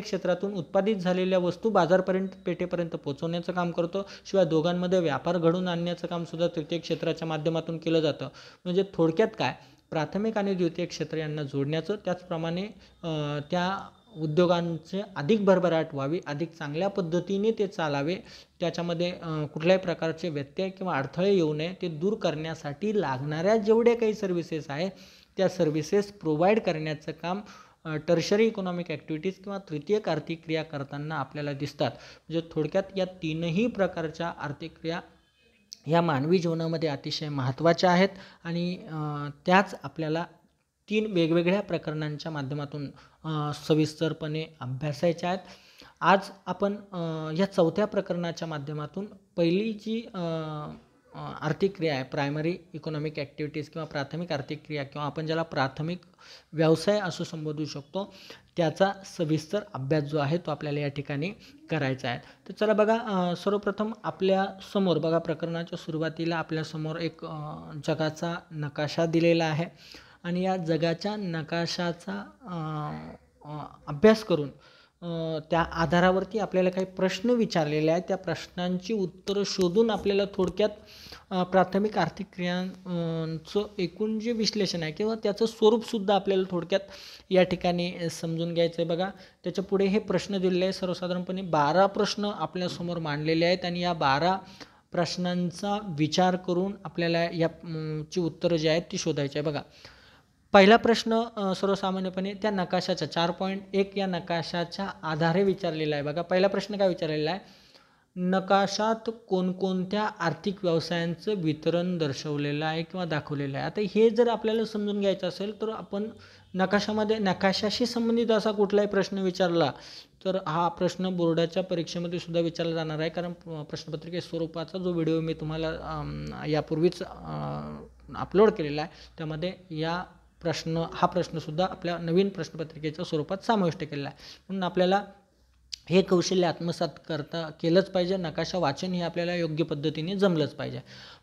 क्षेत्रातून उत्पादित झालेल्या वस्तू बाजारपर्यंत, पेठेपर्यंत पोहोचवण्याचं काम करतो. शिवाय दोघांमध्ये व्यापार घडवून आणण्याचं काम सुद्धा तृतीयक क्षेत्राच्या माध्यमातून केलं जातं. म्हणजे थोडक्यात काय, प्राथमिक आणि द्वितीयक क्षेत्र यांना जोडण्याचं, त्याचप्रमाणे त्या उद्योगांचे अधिक भरभराट व्हावी, अधिक चांगल्या पद्धतीने ते चालावे, त्याच्यामध्ये कुठल्याही प्रकारचे व्यत्यय किंवा अडथळे येऊ नये ते दूर करण्यासाठी लागणाऱ्या जेवढ्या काही सर्व्हिसेस आहेत त्या सर्व्हिसेस प्रोव्हाइड करण्याचं काम टर्शरी इकॉनॉमिक ॲक्टिव्हिटीज किंवा तृतीयक आर्थिक क्रिया करताना आपल्याला दिसतात. म्हणजे थोडक्यात या तीनही प्रकारच्या आर्थिक क्रिया ह्या मानवी जीवनामध्ये अतिशय महत्त्वाच्या आहेत आणि त्याच आपल्याला 3 वेगवेगळ्या प्रकरणांच्या माध्यमातून सविस्तरपणे अभ्यासायच्या आहेत. आज आपण या 4थ्या प्रकरणाच्या माध्यमातून पहिली जी आर्थिक क्रिया आहे, प्रायमरी इकॉनॉमिक ॲक्टिव्हिटीज किंवा प्राथमिक आर्थिक क्रिया किंवा आपण ज्याला प्राथमिक व्यवसाय असं संबोधू शकतो, त्याचा सविस्तर अभ्यास जो आहे तो आपल्याला या ठिकाणी करायचा आहे. तर चला बघा, सर्वप्रथम आपल्या समोर बघा, प्रकरणाच्या सुरुवातीला आपल्यासमोर एक जगाचा नकाशा दिलेला आहे आणि या जगाच्या नकाशाचा अभ्यास करून त्या आधारावरती आपल्याला काही प्रश्न विचारलेले आहेत. त्या प्रश्नांची उत्तरं शोधून आपल्याला थोडक्यात प्राथमिक आर्थिक क्रियांचं एकूण जे विश्लेषण आहे किंवा त्याचं स्वरूपसुद्धा आपल्याला थोडक्यात या ठिकाणी समजून घ्यायचं आहे. बघा, त्याच्या पुढे हे प्रश्न दिलेले आहे. सर्वसाधारणपणे 12 प्रश्न आपल्यासमोर मांडलेले आहेत आणि या 12 प्रश्नांचा विचार करून आपल्याला याची उत्तरं जी आहेत ती शोधायची आहे. बघा, पहिला प्रश्न सर्वसामान्यपणे त्या नकाशाच्या 4.1 या नकाशाच्या आधारे विचारलेला आहे. बघा, पहिला प्रश्न काय विचारलेला आहे, नकाशात कोणकोणत्या आर्थिक व्यवसायांचं वितरण दर्शवलेलं आहे किंवा दाखवलेलं आहे. आता हे जर आपल्याला समजून घ्यायचं असेल तर आपण नकाशामध्ये नकाशाशी संबंधित असा कुठलाही प्रश्न विचारला तर हा प्रश्न बोर्डाच्या परीक्षेमध्ये सुद्धा विचारला जाणार आहे, कारण प्रश्नपत्रिके स्वरूपाचा जो व्हिडिओ मी तुम्हाला यापूर्वीच अपलोड केलेला आहे त्यामध्ये हा प्रश्नसुद्धा आपल्या नवीन प्रश्नपत्रिकेच्या स्वरूपात समाविष्ट केलेला आहे. म्हणून आपल्याला हे कौशल्य आत्मसात केलंच पाहिजे. नकाशा वाचन हे आपल्याला योग्य पद्धतीने जमलंच पाहिजे.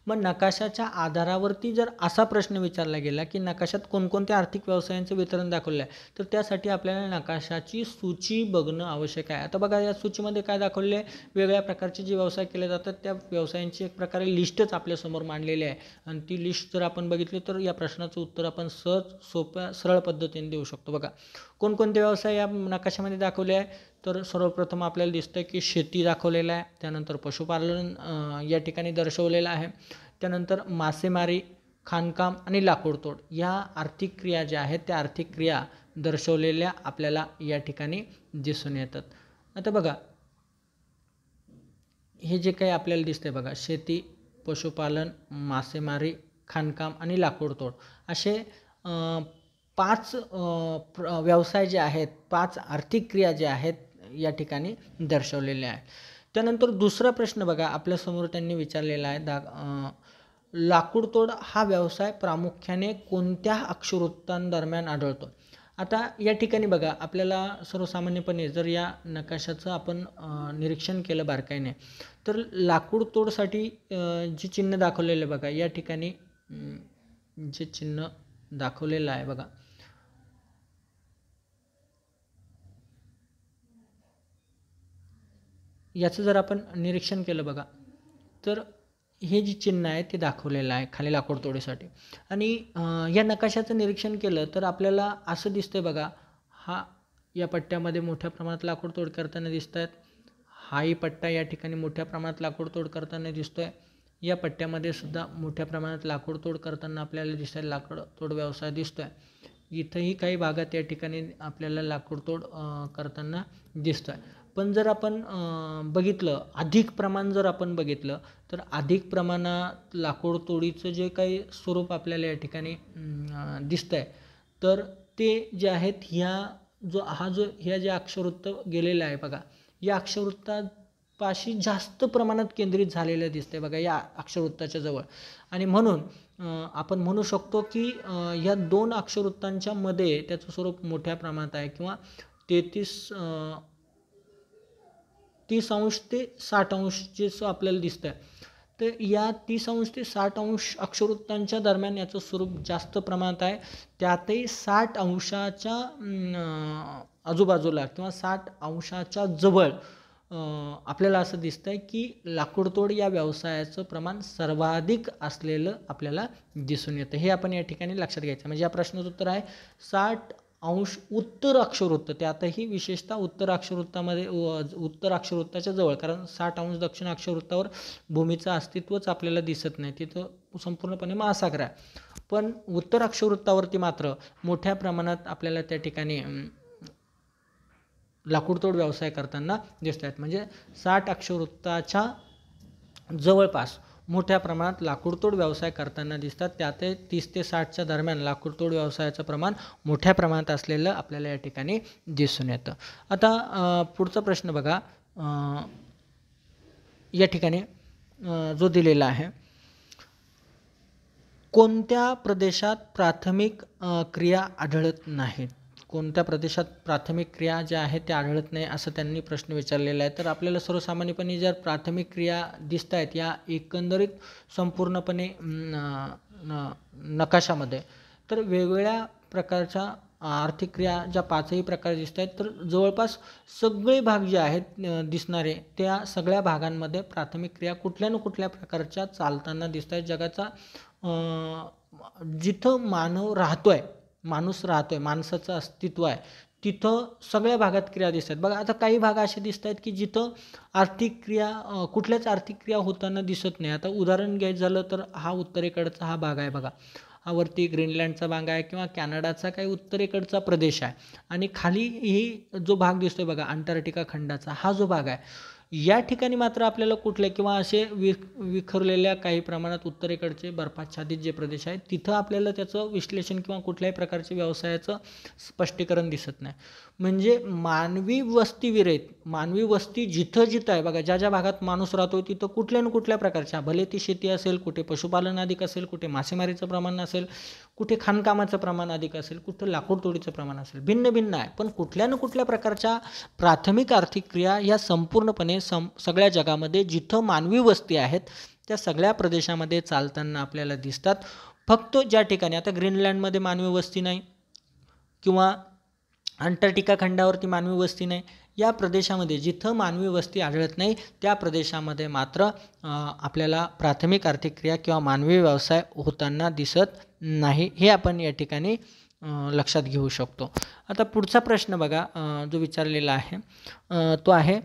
मग नकाशाच्या आधारावरती जर असा प्रश्न विचारला गेला की नकाशात कोणकोणत्या आर्थिक व्यवसायांचं वितरण दाखवलं आहे तर त्यासाठी आपल्याला नकाशाची सूची बघणं आवश्यक आहे. आता बघा या सूचीमध्ये काय दाखवले आहे, वेगवेगळ्या प्रकारचे जे व्यवसाय केले जातात त्या व्यवसायांची एक प्रकारे लिस्टच आपल्यासमोर मांडलेली आहे आणि ती लिस्ट जर आपण बघितली तर या प्रश्नाचं उत्तर आपण सहज सोप्या सरळ पद्धतीने देऊ शकतो. बघा कोणकोणते व्यवसाय या नकाशामध्ये दाखवले आहे तर सर्वप्रथम आपल्याला दिसतं की शेती दाखवलेलं आहे, त्यानंतर पशुपालन या ठिकाणी दर्शवलेलं आहे, त्यानंतर मासेमारी, खाणकाम आणि लाकूडतोड या आर्थिक क्रिया ज्या आहेत त्या आर्थिक क्रिया दर्शवलेल्या आपल्याला या ठिकाणी दिसून येतात. आता बघा हे जे काही आपल्याला दिसतंय बघा, शेती, पशुपालन, मासेमारी, खाणकाम आणि लाकूडतोड असे 5 व्यवसाय जे आहेत, 5 आर्थिक क्रिया ज्या आहेत या ठिकाणी दर्शवलेल्या आहेत. त्यानंतर दुसरा प्रश्न बघा आपल्यासमोर त्यांनी विचारलेला आहे, लाकूडतोड हा व्यवसाय प्रामुख्याने कोणत्या अक्षरवृत्तांदरम्यान आढळतो. आता या ठिकाणी बघा आपल्याला सर्वसामान्यपणे जर या नकाशाचं आपण निरीक्षण केलं बारकाईने तर लाकूडतोडसाठी जे चिन्ह दाखवलेलं आहे बघा या ठिकाणी जे चिन्ह दाखवलेलं आहे बघा, याचं जर आपण निरीक्षण केलं बघा तर हे जे चिन्ह आहे ते दाखवलेलं आहे खाली लाकूडतोडीसाठी. आणि या नकाशाचं निरीक्षण केलं तर आपल्याला असं दिसतंय बघा, या पट्ट्यामध्ये मोठ्या प्रमाणात लाकूडतोड करताना दिसत आहेत, हाही पट्टा या ठिकाणी मोठ्या प्रमाणात लाकूडतोड करताना दिसतोय, या पट्ट्यामध्ये सुद्धा मोठ्या प्रमाणात लाकूडतोड करताना आपल्याला दिसत आहे, लाकूडतोड व्यवसाय दिसतोय. इथंही काही भागात या ठिकाणी आपल्याला लाकूडतोड करताना दिसतोय. पण जर आपण बघितलं अधिक प्रमाण जर आपण बघितलं तर अधिक प्रमाणात लाकूडतोडीचं जे काही स्वरूप आपल्याला या ठिकाणी दिसतंय तर ते जे आहेत ह्या जे अक्षरवृत्त गेलेलं आहे बघा, या अक्षरवृत्तापाशी जास्त प्रमाणात केंद्रित झालेलं दिसतंय बघा या अक्षरवृत्ताच्या जवळ. आणि म्हणून आपण म्हणू शकतो की या 2 अक्षरवृत्तांच्या मध्ये त्याचं स्वरूप मोठ्या प्रमाणात आहे किंवा 30 अंश ते 60 अंश जे आपल्याला दिसतंय. तर या 30 अंश ते 60 अंश अक्षरवृत्तांच्या दरम्यान याचं स्वरूप जास्त प्रमाणात आहे. त्यातही 60 अंशाच्या आजूबाजूला किंवा 60 अंशाच्या जवळ आपल्याला असं दिसतंय की लाकूडतोड या व्यवसायाचं प्रमाण सर्वाधिक असलेलं आपल्याला दिसून येतं. हे आपण या ठिकाणी लक्षात घ्यायचं. म्हणजे या प्रश्नाचं उत्तर आहे 60 अंश उत्तर अक्षरवृत्त, त्यातही विशेषतः उत्तर अक्षरवृत्ताच्या जवळ, कारण 60 अंश दक्षिण अक्षरवृत्तावर भूमीचं अस्तित्वच आपल्याला दिसत नाही, तिथं संपूर्णपणे महासागर आहे. पण उत्तर अक्षरवृत्तावरती मात्र मोठ्या प्रमाणात आपल्याला त्या ठिकाणी लाकूडतोड व्यवसाय करताना दिसत आहेत. म्हणजे 60 अक्षरवृत्ताच्या जवळपास मोठ्या प्रमाणात लाकूडतोड व्यवसाय करताना दिसतात. त्यातही 30 ते 60च्या दरम्यान लाकूडतोड व्यवसायाचं प्रमाण मोठ्या प्रमाणात असलेलं आपल्याला या ठिकाणी दिसून येतं. आता पुढचा प्रश्न बघा, या ठिकाणी जो दिलेला आहे, कोणत्या प्रदेशात प्राथमिक क्रिया आढळत नाहीत. कोणत्या प्रदेशात प्राथमिक क्रिया ज्या आहेत त्या आढळत नाही असं त्यांनी प्रश्न विचारलेला आहे. तर आपल्याला सर्वसामान्यपणे जर प्राथमिक क्रिया दिसत आहेत या एकंदरीत संपूर्णपणे नकाशामध्ये तर वेगवेगळ्या प्रकारच्या आर्थिक क्रिया ज्या 5ही प्रकार दिसत आहेत तर जवळपास सगळे भाग जे आहेत दिसणारे त्या सगळ्या भागांमध्ये प्राथमिक क्रिया कुठल्या ना कुठल्या प्रकारच्या चालताना दिसत आहेत. जगाचा जिथं माणूस राहतोय, माणसाचं अस्तित्व आहे तिथं सगळ्या भागात क्रिया दिसत आहेत. बघा आता काही भाग असे दिसत आहेत की जिथं कुठल्याच आर्थिक क्रिया होताना दिसत नाही. आता उदाहरण घ्यायचं झालं तर हा उत्तरेकडचा हा भाग आहे बघा, हा वरती ग्रीनलँडचा भाग आहे किंवा कॅनडाचा काही उत्तरेकडचा प्रदेश आहे आणि खाली ही जो भाग दिसतोय बघा अंटार्क्टिका खंडाचा हा जो भाग आहे या ठिकाणी मात्र आपल्याला कुठले किंवा असे विखरलेल्या काही प्रमाणात उत्तरेकडचे बर्फाच्छादित जे प्रदेश आहेत तिथं आपल्याला त्याचं विश्लेषण किंवा कुठल्याही प्रकारचे व्यवसायाचं स्पष्टीकरण दिसत नाही. म्हणजे मानवी वस्तीविरहित, मानवी वस्ती जिथं जिथं आहे बघा, ज्या ज्या भागात माणूस राहतो तिथं कुठल्या ना कुठल्या प्रकारच्या, भले ती शेती असेल, कुठे पशुपालन अधिक असेल, कुठे मासेमारीचं प्रमाण असेल, कुठे खाणकामाचं प्रमाण अधिक असेल, कुठं लाकूड तोडीचं प्रमाण असेल, भिन्न भिन्न आहे. पण कुठल्या ना कुठल्या प्रकारच्या प्राथमिक आर्थिक क्रिया या संपूर्णपणे सगळ्या जगामध्ये जिथं मानवी वस्ती आहेत त्या सगळ्या प्रदेशामध्ये चालताना आपल्याला दिसतात. फक्त ज्या ठिकाणी आता ग्रीनलँडमध्ये मानवी वस्ती नाही किंवा अंटार्क्टिका खंडावरती मानवी वस्ती नाही, या प्रदेशामध्ये जिथं मानवी वस्ती आढळत नाही त्या प्रदेशामध्ये मात्र आपल्याला प्राथमिक आर्थिक क्रिया किंवा मानवी व्यवसाय होताना दिसत नाही, हे आपण या ठिकाणी लक्षात घेऊ शकतो. आता पुढचा प्रश्न बघा जो विचारलेला आहे तो आहे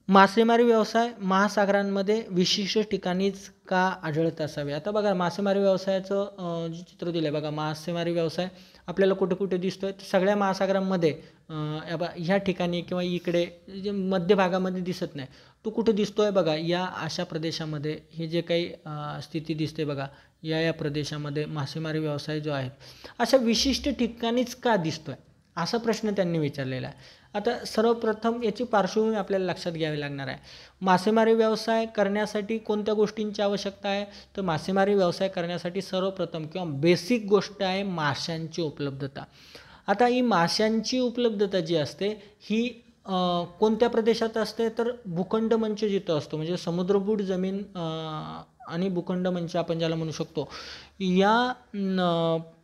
मासेमारी व्यवसाय महासागरांमध्ये विशिष्ट ठिकाणीच का आढळत असावे. आता बघा मासेमारी व्यवसायाचं जे चित्र दिलं आहे बघा, मासेमारी व्यवसाय आपल्याला कुठे कुठे दिसतोय, सगळ्या महासागरांमध्ये ह्या ठिकाणी किंवा इकडे जे मध्य भागामध्ये दिसत नाही, तो कुठे दिसतोय बघा या अशा प्रदेशामध्ये. हे जे काही स्थिती दिसते बघा या प्रदेशामध्ये मासेमारी व्यवसाय जो आहे अशा विशिष्ट ठिकाणीच का दिसतोय, असा प्रश्न त्यांनी विचारलेला आहे. आता सर्वप्रथम याची पार्श्वभूमी आपल्याला लक्षात घ्यावी लागणार आहे. मासेमारी व्यवसाय करण्यासाठी कोणत्या गोष्टींची आवश्यकता आहे, तर मासेमारी व्यवसाय करण्यासाठी सर्वप्रथम किंवा बेसिक गोष्ट आहे माशांची उपलब्धता. आता ही माशांची उपलब्धता जी असते ही कोणत्या प्रदेशात असते, तर भूखंड मंच जिथं असतो, म्हणजे समुद्रबूड जमीन आणि भूखंड मंच आपण ज्याला म्हणू शकतो, या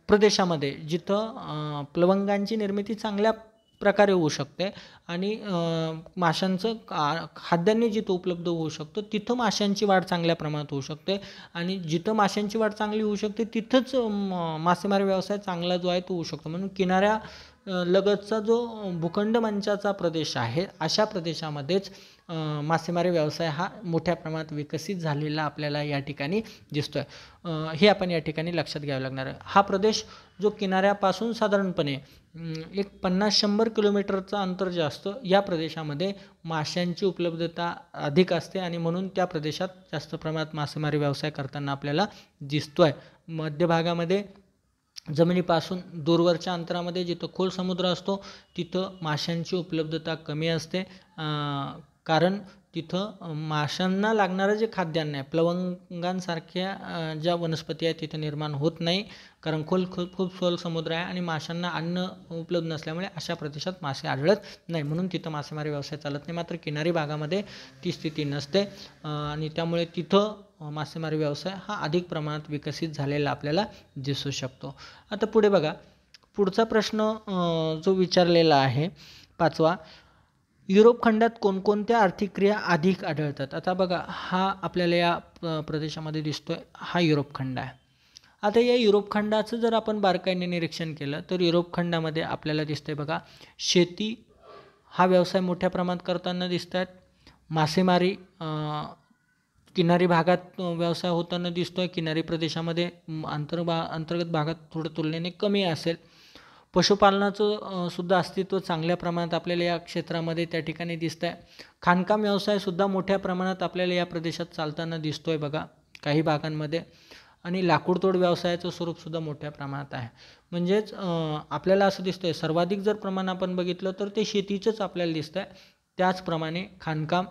प्रदेशामध्ये जिथं प्लवंगांची निर्मिती चांगल्या प्रकारे होऊ शकते आणि माशांचं खाद्यान्य जिथं उपलब्ध होऊ शकतं तिथं माशांची वाढ चांगल्या प्रमाणात होऊ शकते आणि जिथं माशांची वाढ चांगली होऊ शकते तिथंच मासेमारी व्यवसाय चांगला जो आहे तो होऊ शकतो. म्हणून किनाऱ्या लगतचा जो भूखंड मंचाचा प्रदेश आहे अशा प्रदेशामध्येच मासेमारी व्यवसाय हा मोठ्या प्रमाणात विकसित झालेला आपल्याला या ठिकाणी दिसतोय. हे आपण या ठिकाणी लक्षात घ्यावं लागणार आहे. हा प्रदेश जो किनाऱ्यापासून साधारणपणे एक 50-100 किलोमीटरचं अंतर जे असतं या प्रदेशामध्ये माशांची उपलब्धता अधिक असते आणि म्हणून त्या प्रदेशात जास्त प्रमाणात मासेमारी व्यवसाय करताना आपल्याला दिसतोय. मध्य भागामध्ये जमिनीपासून दूरवरच्या अंतरामध्ये जिथं खोल समुद्र असतो तिथं माशांची उपलब्धता कमी असते, कारण तिथं माशांना लागणारं जे खाद्यान्न आहे प्लवंगांसारख्या ज्या वनस्पती आहेत तिथं निर्माण होत नाही, कारण खूप खोल समुद्र आहे आणि माशांना अन्न उपलब्ध नसल्यामुळे अशा प्रदेशात मासे आढळत नाही, म्हणून तिथं मासेमारी व्यवसाय चालत नाही. मात्र किनारी भागामध्ये ती स्थिती नसते आणि त्यामुळे तिथं मासेमारी व्यवसाय हा अधिक प्रमाणात विकसित झालेला आपल्याला दिसू शकतो. आता पुढे बघा, पुढचा प्रश्न जो विचारलेला आहे 5वा, युरोप खंडात कोणकोणत्या आर्थिक क्रिया अधिक आढळतात. आता बघा हा आपल्याला या प्रदेशामध्ये दिसतोय, हा युरोप खंड आहे. आता या युरोप खंडाचं जर आपण बारकाईने निरीक्षण केलं तर युरोप खंडामध्ये आपल्याला दिसतंय बघा, शेती हा व्यवसाय मोठ्या प्रमाणात करताना दिसत आहेत. मासेमारी किनारी भागात व्यवसाय होताना दिसतोय, किनारी प्रदेशामध्ये अंतर्गत भागात थोडं तुलनेने कमी असेल. पशुपालनाचं सुद्धा अस्तित्व चांगल्या प्रमाणात आपल्याला या क्षेत्रामध्ये त्या ठिकाणी दिसतं आहे. खाणकाम व्यवसायसुद्धा मोठ्या प्रमाणात आपल्याला या प्रदेशात चालताना दिसतोय बघा काही भागांमध्ये, आणि लाकूडतोड व्यवसायाचं स्वरूपसुद्धा मोठ्या प्रमाणात आहे. म्हणजेच आपल्याला असं दिसतंय सर्वाधिक जर प्रमाण आपण बघितलं तर ते शेतीचंच आपल्याला दिसतं आहे. त्याचप्रमाणे खाणकाम,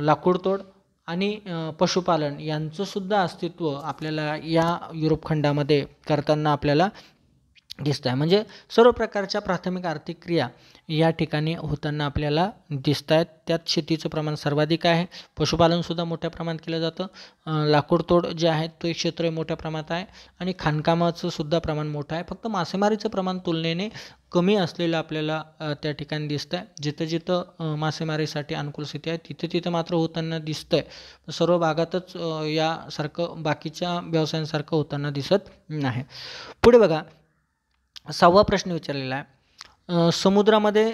लाकूडतोड आणि पशुपालन यांचंसुद्धा अस्तित्व आपल्याला या युरोप खंडामध्ये करताना आपल्याला दिसत आहे. म्हणजे सर्व प्रकारच्या प्राथमिक आर्थिक क्रिया या ठिकाणी होताना आपल्याला दिसत आहेत. त्यात शेतीचं प्रमाण सर्वाधिक आहे, पशुपालनसुद्धा मोठ्या प्रमाणात केलं जातं, लाकूडतोड जे आहे तो एक क्षेत्र मोठ्या प्रमाणात आहे आणि खाणकामाचं सुद्धा प्रमाण मोठं आहे. फक्त मासेमारीचं प्रमाण तुलनेने कमी असलेलं आपल्याला त्या ठिकाणी दिसतं आहे. जिथं जिथं मासेमारीसाठी अनुकूल स्थिती आहे तिथं तिथं मात्र होताना दिसतं आहे. सर्व भागातच यासारखं बाकीच्या व्यवसायांसारखं होताना दिसत नाही. पुढे बघा 6वा प्रश्न विचारलेला आहे, समुद्रामध्ये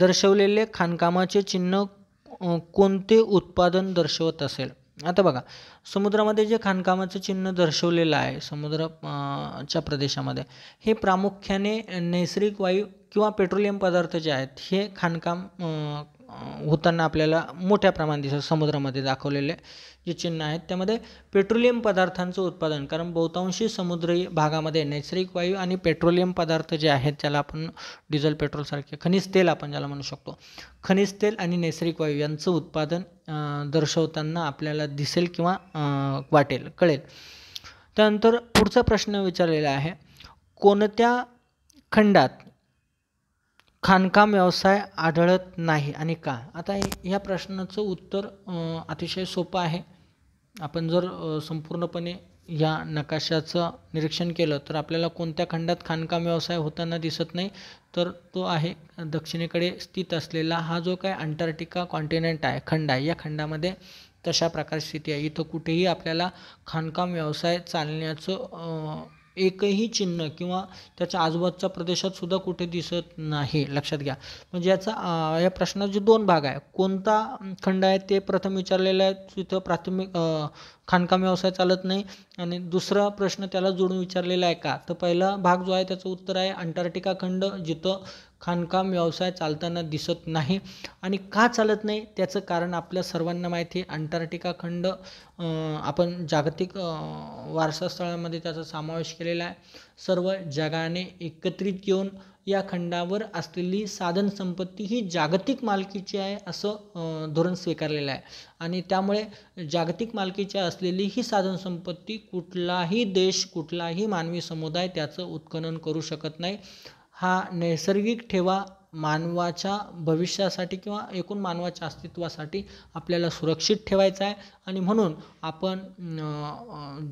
दर्शवलेले खाणकामाचे चिन्ह कोणते उत्पादन दर्शवत असेल. आता बघा समुद्रामध्ये जे खाणकामाचं चिन्ह दर्शवलेलं आहे समुद्राच्या प्रदेशामध्ये हे प्रामुख्याने नैसर्गिक वायू किंवा पेट्रोलियम पदार्थ जे आहेत हे खाणकाम होताना आपल्याला मोठ्या प्रमाणात दिसत समुद्रामध्ये दाखवलेले जे चिन्ह आहेत त्यामध्ये पेट्रोलियम पदार्थांचं उत्पादन, कारण बहुतांशी समुद्री भागामध्ये नैसर्गिक वायू आणि पेट्रोलियम पदार्थ जे आहेत त्याला आपण डिझेल पेट्रोलसारखे खनिज तेल आपण ज्याला म्हणू शकतो, खनिज तेल आणि नैसर्गिक वायू यांचं उत्पादन दर्शवताना आपल्याला दिसेल किंवा कळेल. त्यानंतर पुढचा प्रश्न विचारलेला आहे, कोणत्या खंडात खाणकाम व्यवसाय आढळत नाही आणि का? आता ह्या प्रश्नाचं उत्तर अतिशय सोपं आहे. आपण जर संपूर्णपणे या नकाशाचं निरीक्षण केलं तर आपल्याला कोणत्या खंडात खाणकाम व्यवसाय होताना दिसत नाही, तर तो आहे दक्षिणेकडे स्थित असलेला हा जो काय अंटार्क्टिका कॉन्टिनेंट आहे, खंड आहे, या खंडामध्ये तशा प्रकारची स्थिती आहे. इथं कुठेही आपल्याला खाणकाम व्यवसाय चालण्याचं एकही चिन्ह किंवा त्याच्या आजूबाजूच्या प्रदेशात सुद्धा कुठे दिसत नाही, लक्षात घ्या. म्हणजे या प्रश्नाचे 2 भाग आहे. कोणता खंड आहे ते प्रथम विचारलेलं आहे, तिथं प्राथमिक खाणकाम व्यवसाय चालत नाही, आणि दुसरा प्रश्न त्याला जोडून विचारलेला आहे का, तर पहिला भाग जो आहे त्याचं उत्तर आहे अंटार्क्टिका खंड, जिथं खाणकाम व्यवसाय चालताना दिसत नाही. आणि का चालत नाही त्याचं कारण आपल्या सर्वांना माहिती आहे. अंटार्क्टिका खंड आपण जागतिक वारसा स्थळामध्ये त्याचा समावेश केलेला आहे. सर्व जगाने एकत्रित येऊन या खंडावर असलेली साधन संपत्ती ही जागतिक मालकीची आहे असं धोरण स्वीकारलेलं आहे. आणि त्यामुळे जागतिक मालकीची असलेली ही साधन संपत्ती कुठलाही देश, कुठलाही मानवी समुदाय त्याचं उत्खनन करू शकत नाही. हा नैसर्गिक ठेवा मानवाच्या भविष्यासाठी किंवा एकूण मानवाच्या अस्तित्वासाठी आपल्याला सुरक्षित ठेवायचा आहे. आणि म्हणून आपण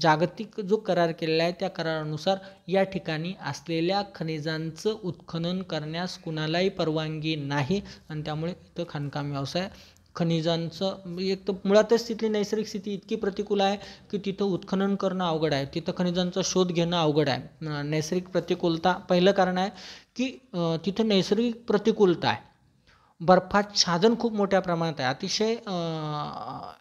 जागतिक जो करार केलेला आहे त्या करारानुसार या ठिकाणी असलेल्या खनिजांचं उत्खनन करण्यास कुणालाही परवानगी नाही. आणि त्यामुळे इथं खाणकाम व्यवसाय खनिजांचं एक तर मुळातच तिथली नैसर्गिक स्थिती इतकी प्रतिकूल आहे की तिथं उत्खनन करणं अवघड आहे, तिथं खनिजांचा शोध घेणं अवघड आहे. नैसर्गिक प्रतिकूलता पहिलं कारण आहे की तिथं नैसर्गिक प्रतिकूलता आहे. बर्फाच्छादन खूप मोठ्या प्रमाणात आहे, अतिशय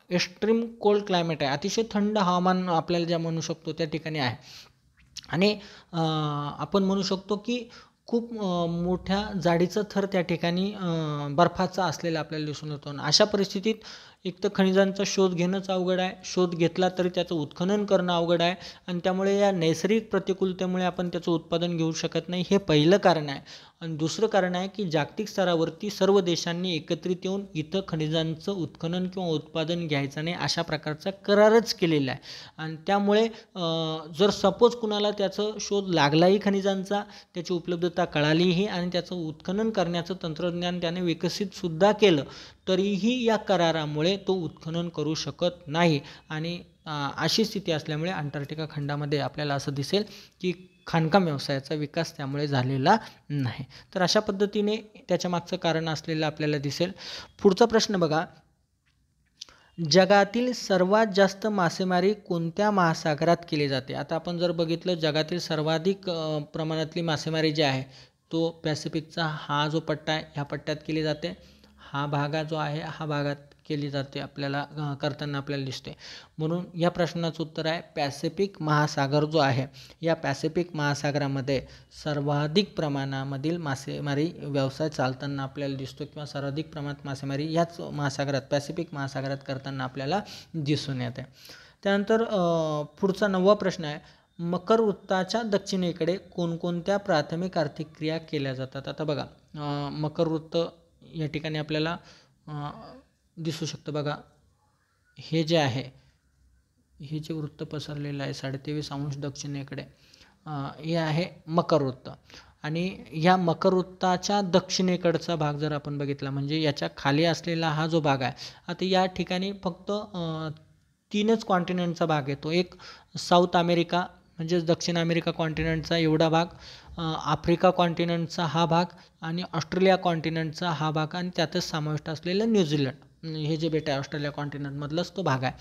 एक्स्ट्रीम कोल्ड क्लायमेट आहे, अतिशय थंड हवामान आपल्याला ज्या म्हणू शकतो त्या ठिकाणी आहे. आणि आपण म्हणू शकतो की खूप मोठ्या जाडीचं थर त्या ठिकाणी बर्फाचा असलेला आपल्याला दिसून येतो. अशा परिस्थितीत एक तर खनिजांचा शोध घेणंच अवघड आहे, शोध घेतला तरी त्याचं उत्खनन करणं अवघड आहे. आणि त्यामुळे या नैसर्गिक प्रतिकूलतेमुळे आपण त्याचं उत्पादन घेऊ शकत नाही, हे पहिलं कारण आहे. आणि दुसरं कारण आहे की जागतिक स्तरावरती सर्व देशांनी एकत्रित येऊन इथं खनिजांचं उत्खनन किंवा उत्पादन घ्यायचं नाही अशा प्रकारचा करारच केलेला आहे. आणि त्यामुळे जर सपोज कुणाला त्याचं शोध लागलाही खनिजांचा, त्याची उपलब्धता कळालीही आणि त्याचं उत्खनन करण्याचं तंत्रज्ञान त्याने विकसितसुद्धा केलं, तरीही या करारामुळे तो उत्खनन करू शकत नाही. आणि अशी स्थिती असल्यामुळे अंटार्क्टिका खंडामध्ये आपल्याला असं दिसेल की खाणकाम व्यवसायाचा विकास त्यामुळे झालेला नाही. तर अशा पद्धतीने त्याच्या मागचं कारण असलेलं आपल्याला दिसेल. पुढचा प्रश्न बघा, जगातील सर्वात जास्त मासेमारी कोणत्या महासागरात केली जाते? आता आपण जर बघितलं जगातील सर्वाधिक प्रमाणातली मासेमारी जी आहे तो पॅसिफिकचा हा जो पट्टा आहे ह्या पट्ट्यात केली जाते. हा भाग जो आहे हा भागात केली जाते, आपल्याला करताना आपल्याला दिसते. म्हणून या प्रश्नाचं उत्तर आहे पॅसिफिक महासागर जो आहे, या पॅसिफिक महासागरामध्ये सर्वाधिक प्रमाणामधील मासेमारी व्यवसाय चालताना आपल्याला दिसतो किंवा सर्वाधिक प्रमाणात मासेमारी याच महासागरात पॅसिफिक महासागरात करताना आपल्याला दिसून येते. त्यानंतर पुढचा 9वा प्रश्न आहे, मकर वृत्ताच्या दक्षिणेकडे कोणकोणत्या प्राथमिक आर्थिक क्रिया केल्या जातात? आता बघा मकर वृत्त या ठिकाणी आपल्याला दिसू शकतं. बघा हे जे आहे हे जे वृत्त पसरलेलं आहे 23.5 दक्षिणेकडे, हे आहे मकर वृत्त. आणि ह्या मकर वृत्ताच्या दक्षिणेकडचा भाग जर आपण बघितला म्हणजे याच्या खाली असलेला हा जो भाग आहे, आता या ठिकाणी फक्त 3च कॉन्टिनेंटचा भाग येतो. एक साऊथ अमेरिका म्हणजेच दक्षिण अमेरिका कॉन्टिनेंटचा एवढा भाग, आफ्रिका कॉन्टिनेंटचा हा भाग आणि ऑस्ट्रेलिया कॉन्टिनेंटचा हा भाग आणि त्यातच समाविष्ट असलेलं न्यूझीलंड. हे जे बेट आहे ऑस्ट्रेलिया कॉन्टिनेंटमधलाच तो भाग आहे.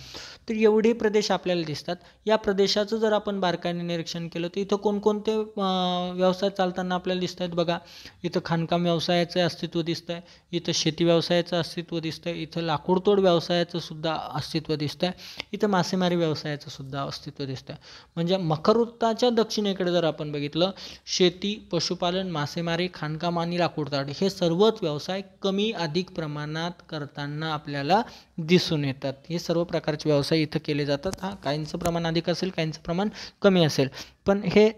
तर एवढे प्रदेश आपल्याला दिसतात. या प्रदेशाचं जर आपण बारकाईने निरीक्षण केलं तर इथं कोणकोणते व्यवसाय चालताना आपल्याला दिसत आहेत बघा. इथं खाणकाम व्यवसायाचं अस्तित्व दिसतं आहे, इथं शेती व्यवसायाचं अस्तित्व दिसतं आहे, इथं लाकूडतोड व्यवसायाचं सुद्धा अस्तित्व दिसतं आहे, इथं मासेमारी व्यवसायाचं सुद्धा अस्तित्व दिसतं आहे. म्हणजे मकर वृत्ताच्या दक्षिणेकडे जर आपण बघितलं, शेती, पशुपालन, मासेमारी, खाणकाम आणि लाकूडतोड हे सर्वच व्यवसाय कमी अधिक प्रमाणात करताना आपल्याला दिसून येतात. हे सर्व प्रकारचे व्यवसाय इथं केले जातात. काहींचं प्रमाण अधिक असेल, काहींचं प्रमाण कमी असेल, पण हे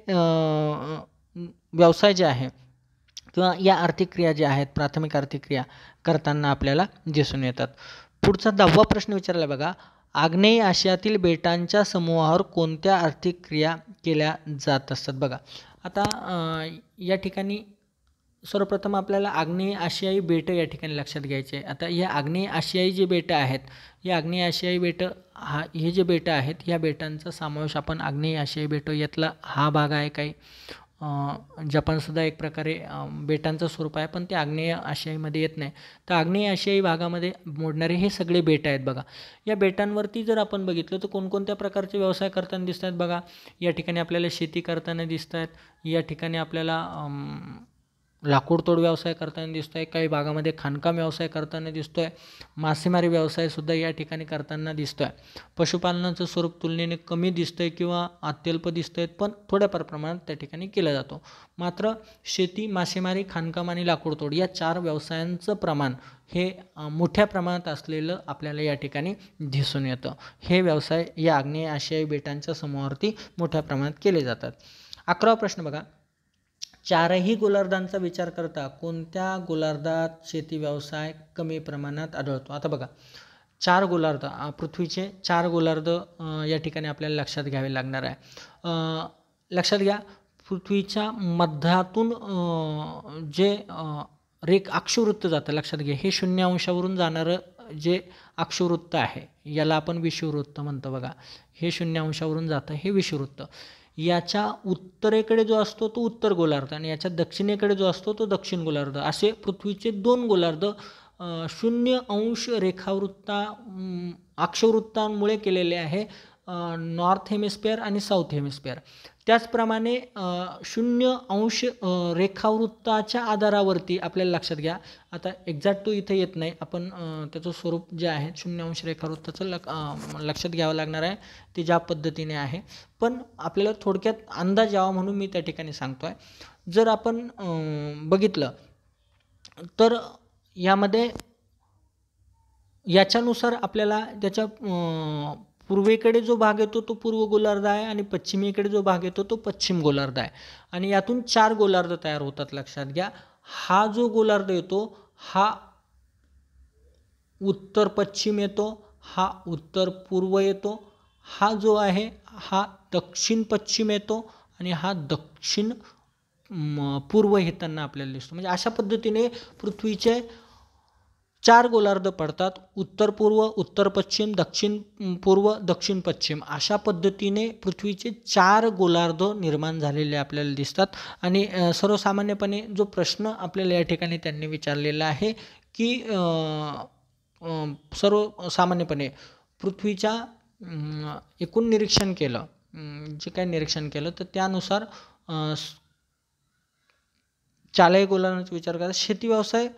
व्यवसाय जे आहे किंवा या आर्थिक क्रिया ज्या आहेत, प्राथमिक आर्थिक क्रिया करताना आपल्याला दिसून येतात. पुढचा 10वा प्रश्न विचारला बघा. आग्नेय आशियातील बेटांच्या समूहावर कोणत्या आर्थिक क्रिया केल्या जात असतात बघा. आता या ठिकाणी सर्वप्रथम आपल्याला आग्नेय आशियाई बेटं या ठिकाणी लक्षात घ्यायचे. आता या आग्नेय आशियाई जे बेटं आहेत, या आग्नेय आशियाई बेटं हे जे बेटं आहेत, या बेटांचा समावेश आपण आग्नेय आशियाई बेटं यातला हा भाग आहे. काही जपानसुद्धा एक प्रकारे बेटांचं स्वरूप आहे, पण ते आग्नेय आशियाईमध्ये येत नाही. तर आग्नेय आशियाई भागामध्ये मोडणारे हे सगळे बेटं आहेत बघा. या बेटांवरती जर आपण बघितलं तर कोणकोणत्या प्रकारचे व्यवसाय करताना दिसत आहेत बघा. या ठिकाणी आपल्याला शेती करताना दिसत आहेत, या ठिकाणी आपल्याला लाकूडतोड व्यवसाय करताना दिसतो आहे, काही भागामध्ये खाणकाम व्यवसाय करताना दिसतो आहे, मासेमारी व्यवसायसुद्धा या ठिकाणी करताना दिसतो आहे. पशुपालनाचं स्वरूप तुलनेने कमी दिसतं आहे किंवा अत्यल्प दिसतं आहे, पण थोड्याफार प्रमाणात त्या ठिकाणी केला जातो. मात्र शेती, मासेमारी, खाणकाम आणि लाकूडतोड या 4 व्यवसायांचं प्रमाण हे मोठ्या प्रमाणात असलेलं आपल्याला या ठिकाणी दिसून येतं. हे व्यवसाय या आग्नेय आशियाई बेटांच्या समूहावरती मोठ्या प्रमाणात केले जातात. 11वा प्रश्न बघा. 4ही गोलार्धांचा विचार करता कोणत्या गोलार्धात शेती व्यवसाय कमी प्रमाणात आढळतो? आता बघा, 4 गोलार्ध, पृथ्वीचे 4 गोलार्ध या ठिकाणी आपल्याला लक्षात घ्यावे लागणार आहे. लक्षात घ्या, पृथ्वीच्या मध्यातून जे अक्षवृत्त जातं, लक्षात घ्या, हे 0 अंशावरून जाणारं जे अक्षवृत्त आहे याला आपण विषुववृत्त म्हणतो बघा. हे 0 अंशावरून जातं, हे विषुववृत्त. याच्या उत्तरेकडे जो असतो तो उत्तर गोलार्ध आणि याच्या दक्षिणेकडे जो असतो तो दक्षिण गोलार्ध, असे पृथ्वीचे 2 गोलार्ध 0 अंश अक्षवृत्तांमुळे केलेले आहे, नॉर्थ हेमिस्फिअर आणि साऊथ हेमिस्फिअर. त्याचप्रमाणे 0 अंश रेखावृत्ताच्या आधारावरती आपल्याला लक्षात घ्या, आता एक्झॅक्ट तो इथे येत नाही, आपण त्याचं स्वरूप जे आहे 0 अंश रेखावृत्ताचं लक्षात घ्यावं लागणार आहे, ते ज्या पद्धतीने आहे. पण आपल्याला थोडक्यात अंदाज यावा म्हणून मी त्या ठिकाणी सांगतो आहे. जर आपण बघितलं तर यामध्ये याच्यानुसार आपल्याला त्याच्या पूर्वेकडे जो भाग येतो तो पूर्व गोलार्ध आहे आणि पश्चिमेकडे जो भाग येतो तो पश्चिम गोलार्ध आहे आणि यातून 4 गोलार्ध तयार होतात. लक्षात घ्या, हा जो गोलार्ध येतो हा उत्तर पश्चिम येतो, हा उत्तर पूर्व येतो, हा जो आहे हा दक्षिण पश्चिम येतो आणि हा दक्षिण पूर्व येताना आपल्याला दिसतो. म्हणजे अशा पद्धतीने पृथ्वीचे 4 गोलार्ध पडतात, उत्तर पूर्व, उत्तर पश्चिम, दक्षिण पूर्व, दक्षिण पश्चिम, अशा पद्धतीने पृथ्वीचे 4 गोलार्ध निर्माण झालेले आपल्याला दिसतात. आणि सर्वसामान्यपणे जो प्रश्न आपल्याला या ठिकाणी त्यांनी विचारलेला आहे की सर्वसामान्यपणे पृथ्वीच्या एकूण निरीक्षण केलं, जे काही निरीक्षण केलं तर त्यानुसार 4ही गोलार्धांचा विचार करा, शेती व्यवसाय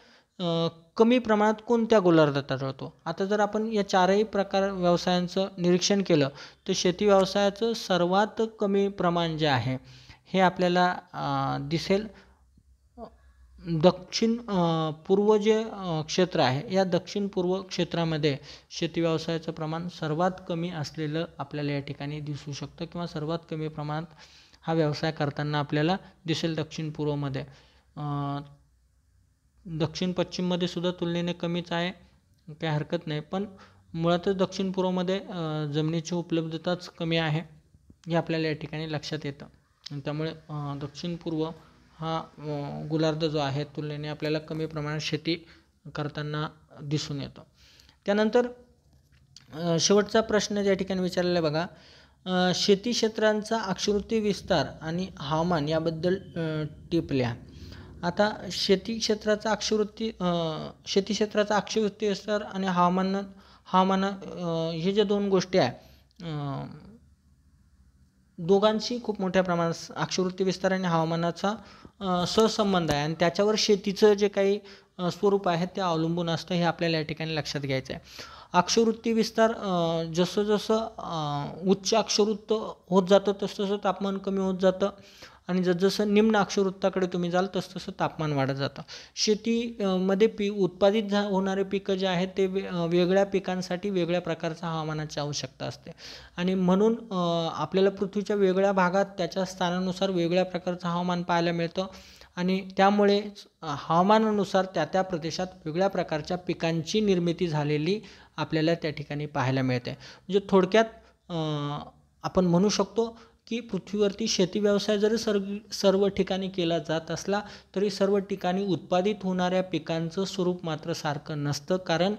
कमी प्रमाणात कोणत्या गोलार्धात आढळतो? आता जर आपण या 4ही प्रकार व्यवसायांचं निरीक्षण केलं तर शेती व्यवसायाचं सर्वात कमी प्रमाण जे आहे हे आपल्याला दिसेल दक्षिण पूर्व जे क्षेत्र आहे, या दक्षिण पूर्व क्षेत्रामध्ये शेती व्यवसायाचं प्रमाण सर्वात कमी असलेलं आपल्याला या ठिकाणी दिसू शकतं किंवा सर्वात कमी प्रमाणात हा व्यवसाय करताना आपल्याला दिसेल दक्षिण पूर्वमध्ये. दक्षिण पश्चिममध्ये सुद्धा तुलनेने कमीच आहे, काही हरकत नाही, पण मुळातच दक्षिण पूर्वमध्ये जमिनीची उपलब्धताच कमी आहे हे आपल्याला या ठिकाणी लक्षात येतं. आणि त्यामुळे दक्षिण पूर्व हा गोलार्ध जो आहे तुलनेने आपल्याला कमी प्रमाणात शेती करताना दिसून येतो. त्यानंतर शेवटचा प्रश्न या ठिकाणी विचारलेला आहे बघा, शेती क्षेत्रांचा अक्षवृत्तीय विस्तार आणि हवामान याबद्दल टिप लिहा. आता शेती क्षेत्राचा अक्षवृत्ती विस्तार आणि हवामान हे जे दोन गोष्टी आहे दोघांची खूप मोठ्या प्रमाणात अक्षवृत्ती विस्तार आणि हवामानाचा सहसंबंध आहे आणि त्याच्यावर शेतीचं जे काही स्वरूप आहे ते अवलंबून असतं, हे आपल्याला या ठिकाणी लक्षात घ्यायचं आहे. अक्षवृत्ती विस्तार जसं जसं उच्च अक्षवृत्त होत जातं तसं तापमान कमी होत जातं आणि जसं निम्न अक्षवृत्ताकडे तुम्ही जाल तसं तापमान वाढत जातं. शेतीमध्ये उत्पादित होणारे पिकं जे आहेत ते वेगळ्या पिकांसाठी वेगळ्या प्रकारच्या हवामानाची आवश्यकता असते आणि म्हणून आपल्याला पृथ्वीच्या वेगळ्या भागात त्याच्या स्थानानुसार वेगळ्या प्रकारचं हवामान पाहायला मिळतं आणि त्यामुळे हवामानानुसार त्या प्रदेशात वेगळ्या प्रकारच्या पिकांची निर्मिती झालेली आपल्याला त्या ठिकाणी पाहायला मिळते. म्हणजे थोडक्यात आपण म्हणू शकतो की पृथ्वीवरती शेती व्यवसाय जरी सर्व ठिकाणी केला जात असला तरी सर्व ठिकाणी उत्पादित होणाऱ्या पिकांचं स्वरूप मात्र सारखं नसतं, कारण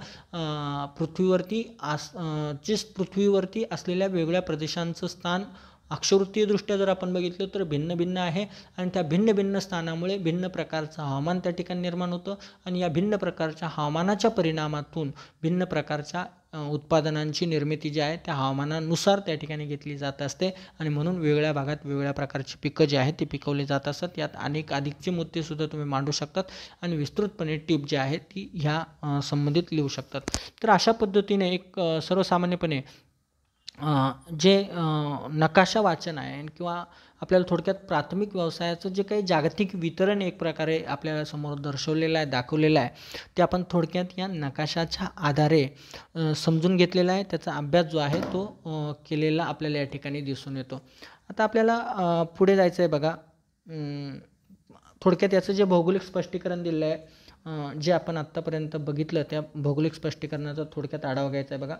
पृथ्वीवरती असलेल्या वेगळ्या प्रदेशांचं स्थान अक्षवृत्तीयदृष्ट्या जर आपण बघितलं तर भिन्न भिन्न आहे आणि त्या भिन्न भिन्न स्थानामुळे भिन्न प्रकारचं हवामान त्या ठिकाणी निर्माण होतं आणि या भिन्न प्रकारच्या हवामानाच्या परिणामातून भिन्न प्रकारच्या उत्पादनांची निर्मिती जी आहे त्या हवामानानुसार त्या ठिकाणी घेतली जात असते आणि म्हणून वेगळ्या भागात वेगळ्या प्रकारची पिकं जी आहेत ती पिकवली जात असतात. यात अधिकचे मुद्देसुद्धा तुम्ही मांडू शकतात आणि विस्तृतपणे टिप जी आहे ती ह्या संबंधित लिहू शकतात. तर अशा पद्धतीने एक सर्वसामान्यपणे जे नकाशा वाचन आहे किंवा आपल्याला थोडक्यात प्राथमिक व्यवसायाचं जे काही जागतिक वितरण एक प्रकारे आपल्याला समोर दर्शवलेलं आहे, दाखवलेलं आहे, ते आपण थोडक्यात या नकाशाच्या आधारे समजून घेतलेला आहे. त्याचा अभ्यास जो आहे तो केलेला आपल्याला या ठिकाणी दिसून येतो. आता आपल्याला पुढे जायचं आहे बघा. थोडक्यात याचं जे भौगोलिक स्पष्टीकरण दिलं आहे, जे आपण आत्तापर्यंत बघितलं त्या भौगोलिक स्पष्टीकरणाचा थोडक्यात आढावा घ्यायचा आहे बघा.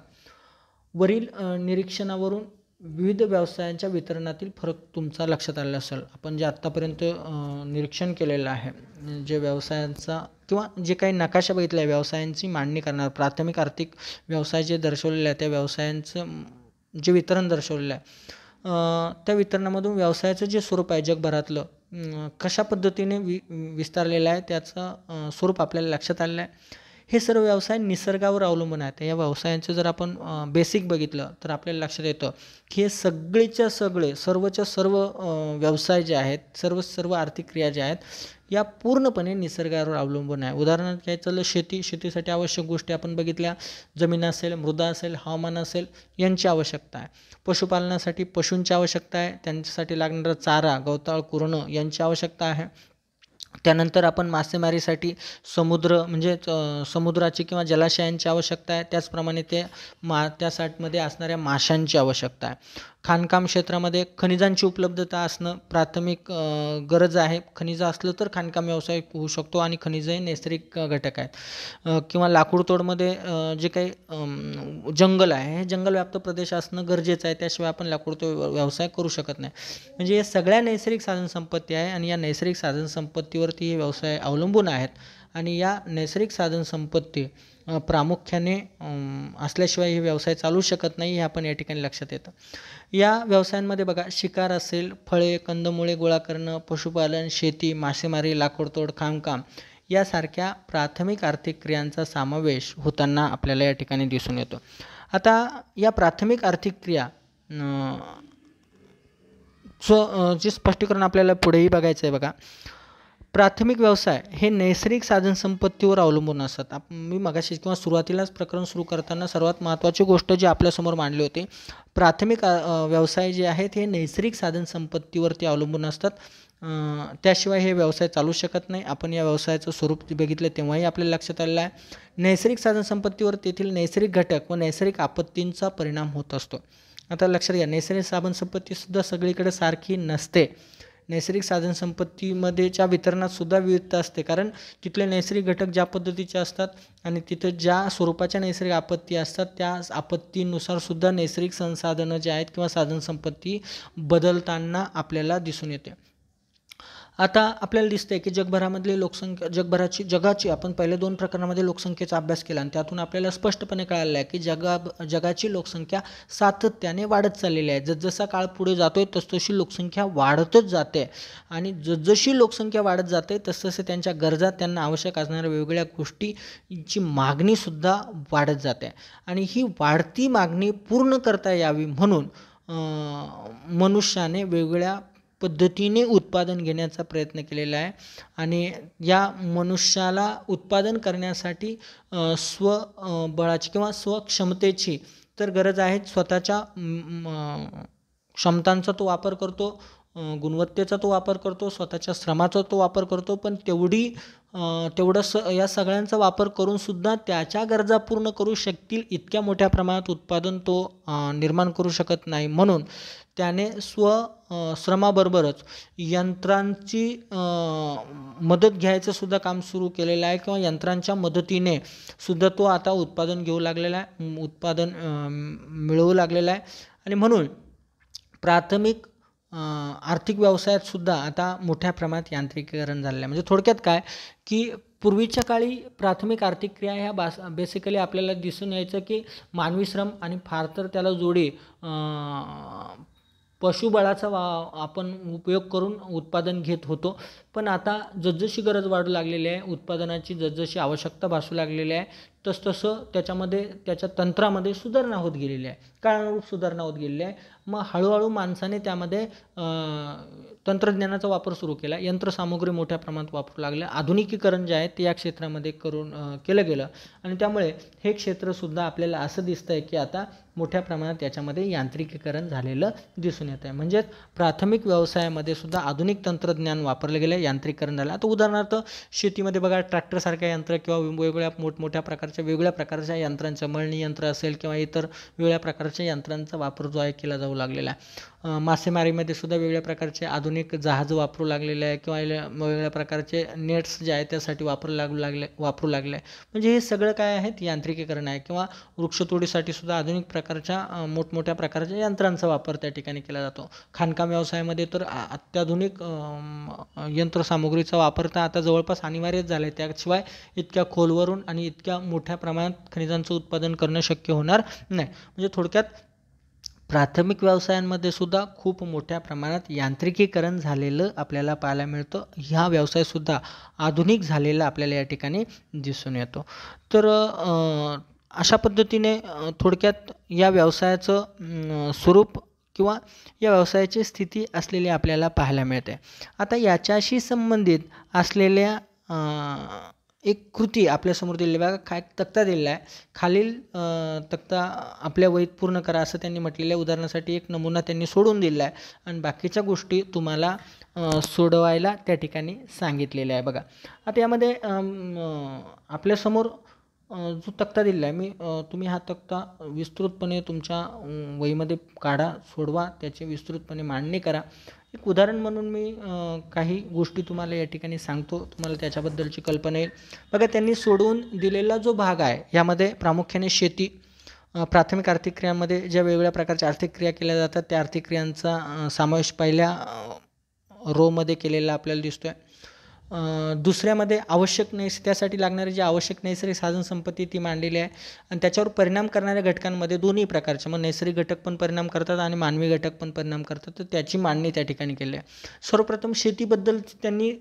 वरील निरीक्षणावरून विविध व्यवसायांच्या वितरणातील फरक तुमचा लक्षात आलेला असेल. आपण जे आत्तापर्यंत निरीक्षण केलेलं आहे, जे व्यवसायांचा किंवा जे काही नकाशा बघितला आहे व्यवसायांची मांडणी करणार प्राथमिक आर्थिक व्यवसाय जे दर्शवलेले आहे त्या व्यवसायांचं जे वितरण दर्शवलेलं आहे त्या वितरणामधून व्यवसायाचं जे स्वरूप आहे जगभरातलं कशा पद्धतीने विस्तारलेलं आहे त्याचं स्वरूप आपल्याला लक्षात आलेलं आहे. हे सर्व व्यवसाय निसर्गावर अवलंबून आहेत. या व्यवसायांचं जर आपण बेसिक बघितलं तर आपल्याला लक्षात येतं की हे सर्वच्या सर्व व्यवसाय जे आहेत सर्व आर्थिक क्रिया ज्या आहेत या पूर्णपणे निसर्गावर अवलंबून आहे. उदाहरणार्थ घ्यायचं झालं शेतीसाठी आवश्यक गोष्टी आपण बघितल्या, जमीन असेल, मृदा असेल, हवामान असेल यांची आवश्यकता आहे. पशुपालनासाठी पशूंची आवश्यकता आहे, त्यांच्यासाठी लागणारा चारा, गवताळ, कुरणं यांची आवश्यकता आहे. त्यानंतर आपण मासेमारीसाठी समुद्राची किंवा जलाशयांची आवश्यकता आहे. त्याचप्रमाणे त्यासाठी असणाऱ्या माशांची आवश्यकता आहे. खाणकाम क्षेत्रामध्ये खनिजांची उपलब्धता असणं प्राथमिक गरज आहे. खनिजं असलं तर खाणकाम व्यवसाय होऊ शकतो आणि खनिजं हे नैसर्गिक घटक आहेत. किंवा लाकूडतोडमध्ये जे काही जंगल आहे हे जंगलव्याप्त प्रदेश असणं गरजेचं आहे, त्याशिवाय आपण लाकूडतोड व्यवसाय करू शकत नाही. म्हणजे या सगळ्या नैसर्गिक साधनसंपत्ती आहे आणि या नैसर्गिक साधनसंपत्तीवरती हे व्यवसाय अवलंबून आहेत आणि या नैसर्गिक साधनसंपत्ती प्रामुख्याने असल्याशिवाय हे व्यवसाय चालू शकत नाही, हे आपण या ठिकाणी लक्षात येतं. या व्यवसायांमध्ये बघा शिकार असेल, फळे, कंदमुळे गोळा करणं, पशुपालन, शेती, मासेमारी, लाकूडतोड, खाणकाम यासारख्या प्राथमिक आर्थिक क्रियांचा समावेश होताना आपल्याला या ठिकाणी दिसून येतो. आता या प्राथमिक आर्थिक क्रिया जे स्पष्टीकरण आपल्याला पुढेही बघायचं आहे बघा. प्राथमिक व्यवसाय हे नैसर्गिक साधनसंपत्तीवर अवलंबून असतात. मी मगाशी किंवा सुरुवातीलाच प्रकरण सुरू करताना सर्वात महत्त्वाची गोष्ट जी आपल्यासमोर मांडली होती, प्राथमिक व्यवसाय जे आहेत हे नैसर्गिक साधनसंपत्तीवरती अवलंबून असतात, त्याशिवाय हे व्यवसाय चालू शकत नाही. आपण या व्यवसायाचं स्वरूप बघितलं तेव्हाही आपल्याला लक्षात आलेलं आहे. नैसर्गिक साधनसंपत्तीवर तेथील नैसर्गिक घटक व नैसर्गिक आपत्तींचा परिणाम होत असतो. आता लक्षात घ्या, नैसर्गिक साधनसंपत्तीसुद्धा सगळीकडे सारखी नसते. नैसर्गिक साधनसंपत्तीमध्येच्या वितरणात सुद्धा विविधता असते, कारण तिथले नैसर्गिक घटक ज्या पद्धतीचे असतात आणि तिथं ज्या स्वरूपाच्या नैसर्गिक आपत्ती असतात त्या आपत्तीनुसार सुद्धा नैसर्गिक संसाधनं जे आहेत किंवा साधनसंपत्ती बदलताना आपल्याला दिसून येते. आता आपल्याला दिसतंय की जगभरामधली लोकसंख्या जगाची आपण पहिल्या 2 प्रकरणामध्ये लोकसंख्येचा अभ्यास केला आणि त्यातून आपल्याला स्पष्टपणे कळालं आहे की जगाची लोकसंख्या सातत्याने वाढत चाललेली आहे. जसजसा काळ पुढे जातोय तसतशी लोकसंख्या वाढतच जाते आणि जसजशी लोकसंख्या वाढत जाते तसतसे त्यांच्या गरजा, त्यांना आवश्यक असणाऱ्या वेगवेगळ्या गोष्टींची मागणीसुद्धा वाढत जाते आणि ही वाढती मागणी पूर्ण करता यावी म्हणून मनुष्याने वेगवेगळ्या पद्धतीने उत्पादन घेण्याचा प्रयत्न केलेला आहे आणि या मनुष्याला उत्पादन करण्यासाठी स्वबळाची किंवा स्वक्षमतेची तर गरज आहे. स्वतःच्या क्षमतांचा तो वापर करतो, गुणवत्तेचा तो वापर करतो, स्वतःच्या श्रमाचा तो वापर करतो, पण तेवढं या सगळ्यांचा वापर करूनसुद्धा त्याच्या गरजा पूर्ण करू शकतील इतक्या मोठ्या प्रमाणात उत्पादन तो निर्माण करू शकत नाही. म्हणून त्याने श्रमाबरोबरच यंत्रांची मदत घ्यायचं सुद्धा काम सुरू केलेलं आहे किंवा यंत्रांच्या मदतीने सुद्धा तो आता उत्पादन घेऊ लागलेला आहे, उत्पादन मिळवू लागलेलं आहे आणि म्हणून प्राथमिक आर्थिक व्यवसायात सुद्धा आता मोठ्या प्रमाणात यांत्रिकीकरण झालेलं आहे. म्हणजे थोडक्यात काय की पूर्वीच्या काळी प्राथमिक आर्थिक क्रिया ह्या बेसिकली आपल्याला दिसून यायचं की मानवी श्रम आणि फार तर त्याला जोडी पशुबळाचा आपण उपयोग करून उत्पादन घेत होतो. पण आता जसजशी गरज वाढू लागलेली आहे, उत्पादनाची जसजशी आवश्यकता भासू लागलेली आहे तसतसं त्याच्या तंत्रामध्ये सुधारणा होत गेलेली आहे, काळानुरूप सुधारणा होत गेलेली आहे. मग हळूहळू माणसाने त्यामध्ये तंत्रज्ञानाचा वापर सुरू केला, यंत्रसामुग्री मोठ्या प्रमाणात वापरू लागल्या, आधुनिकीकरण जे आहे ते या क्षेत्रामध्ये केलं गेलं आणि त्यामुळे हे क्षेत्रसुद्धा आपल्याला असं दिसतं आहे की आता मोठ्या प्रमाणात याच्यामध्ये यांत्रिकीकरण झालेलं दिसून येत आहे. म्हणजेच प्राथमिक व्यवसायामध्ये सुद्धा आधुनिक तंत्रज्ञान वापरलं गेलं, यांत्रिकीकरण झालं. आता उदाहरणार्थ शेतीमध्ये बघा ट्रॅक्टरसारख्या यंत्र किंवा वेगवेगळ्या मोठमोठ्या वेगवेगळ्या प्रकारच्या यंत्रांचं मळणी यंत्र असेल किंवा इतर वेगळ्या प्रकारच्या यंत्रांचा वापर जो आहे केला जाऊ लागलेला आहे. मासेमारीमध्ये सुद्धा वेगवेगळ्या प्रकारचे आधुनिक जहाज वापरू लागलेले आहे किंवा वेगवेगळ्या प्रकारचे नेट्स जे आहेत त्यासाठी वापरू लागले. म्हणजे हे सगळं काय आहेत यांत्रिकीकरण आहे. किंवा वृक्षतोडीसाठी सुद्धा आधुनिक प्रकारच्या मोठमोठ्या प्रकारच्या यंत्रांचा वापर त्या ठिकाणी केला जातो. खाणकाम व्यवसायामध्ये तर अत्याधुनिक यंत्रसामुग्रीचा वापर तर आता जवळपास अनिवार्यच झाला आहे. त्याशिवाय इतक्या खोलवरून आणि इतक्या मोठ्या प्रमाणात खनिजांचं उत्पादन करणं शक्य होणार नाही. म्हणजे थोडक्यात प्राथमिक व्यवसायांमध्ये सुद्धा खूप मोठ्या प्रमाणात यांत्रिकीकरण झालेलं आपल्याला पाहायला मिळतं. ह्या व्यवसायसुद्धा आधुनिक झालेला आपल्याला या ठिकाणी दिसून येतो. तर अशा पद्धतीने थोडक्यात या व्यवसायाचं स्वरूप किंवा या व्यवसायाची स्थिती असलेली आपल्याला पाहायला मिळते. आता याच्याशी संबंधित असलेल्या एक कृती आपल्यासमोर दिलेली बघा, एक तक्ता दिलेला आहे. खालील तक्ता आपल्या वहीत पूर्ण करा असं त्यांनी म्हटलेलं आहे. उदाहरणासाठी एक नमुना त्यांनी सोडून दिलेला आहे आणि बाकीच्या गोष्टी तुम्हाला सोडवायला त्या ठिकाणी सांगितलेल्या आहे. बघा आता यामध्ये आपल्यासमोर जो तक्ता दिलेला आहे तुम्ही हा तक्ता विस्तृतपणे तुमच्या वहीमध्ये काढा, सोडवा, त्याची विस्तृतपणे मांडणी करा. एक उदाहरण म्हणून मी काही गोष्टी तुम्हाला या ठिकाणी सांगतो, तुम्हाला त्याच्याबद्दलची कल्पना येईल. बघा त्यांनी सोडवून दिलेला जो भाग आहे यामध्ये प्रामुख्याने शेती, प्राथमिक आर्थिक क्रियांमध्ये ज्या वेगवेगळ्या प्रकारच्या आर्थिक क्रिया केल्या जातात त्या आर्थिक क्रियांचा समावेश पहिल्या रोमध्ये केलेला आपल्याला दिसतोय. दुसऱ्यामध्ये त्यासाठी लागणारे जे आवश्यक नैसर्गिक साधनसंपत्ती ती मांडलेली आहे आणि त्याच्यावर परिणाम करणाऱ्या घटकांमध्ये दोन्ही प्रकारचे मग नैसर्गिक घटक पण परिणाम करतात आणि मानवी घटक पण परिणाम करतात, तर त्याची मांडणी त्या ठिकाणी केली आहे. सर्वप्रथम शेतीबद्दल त्यांनी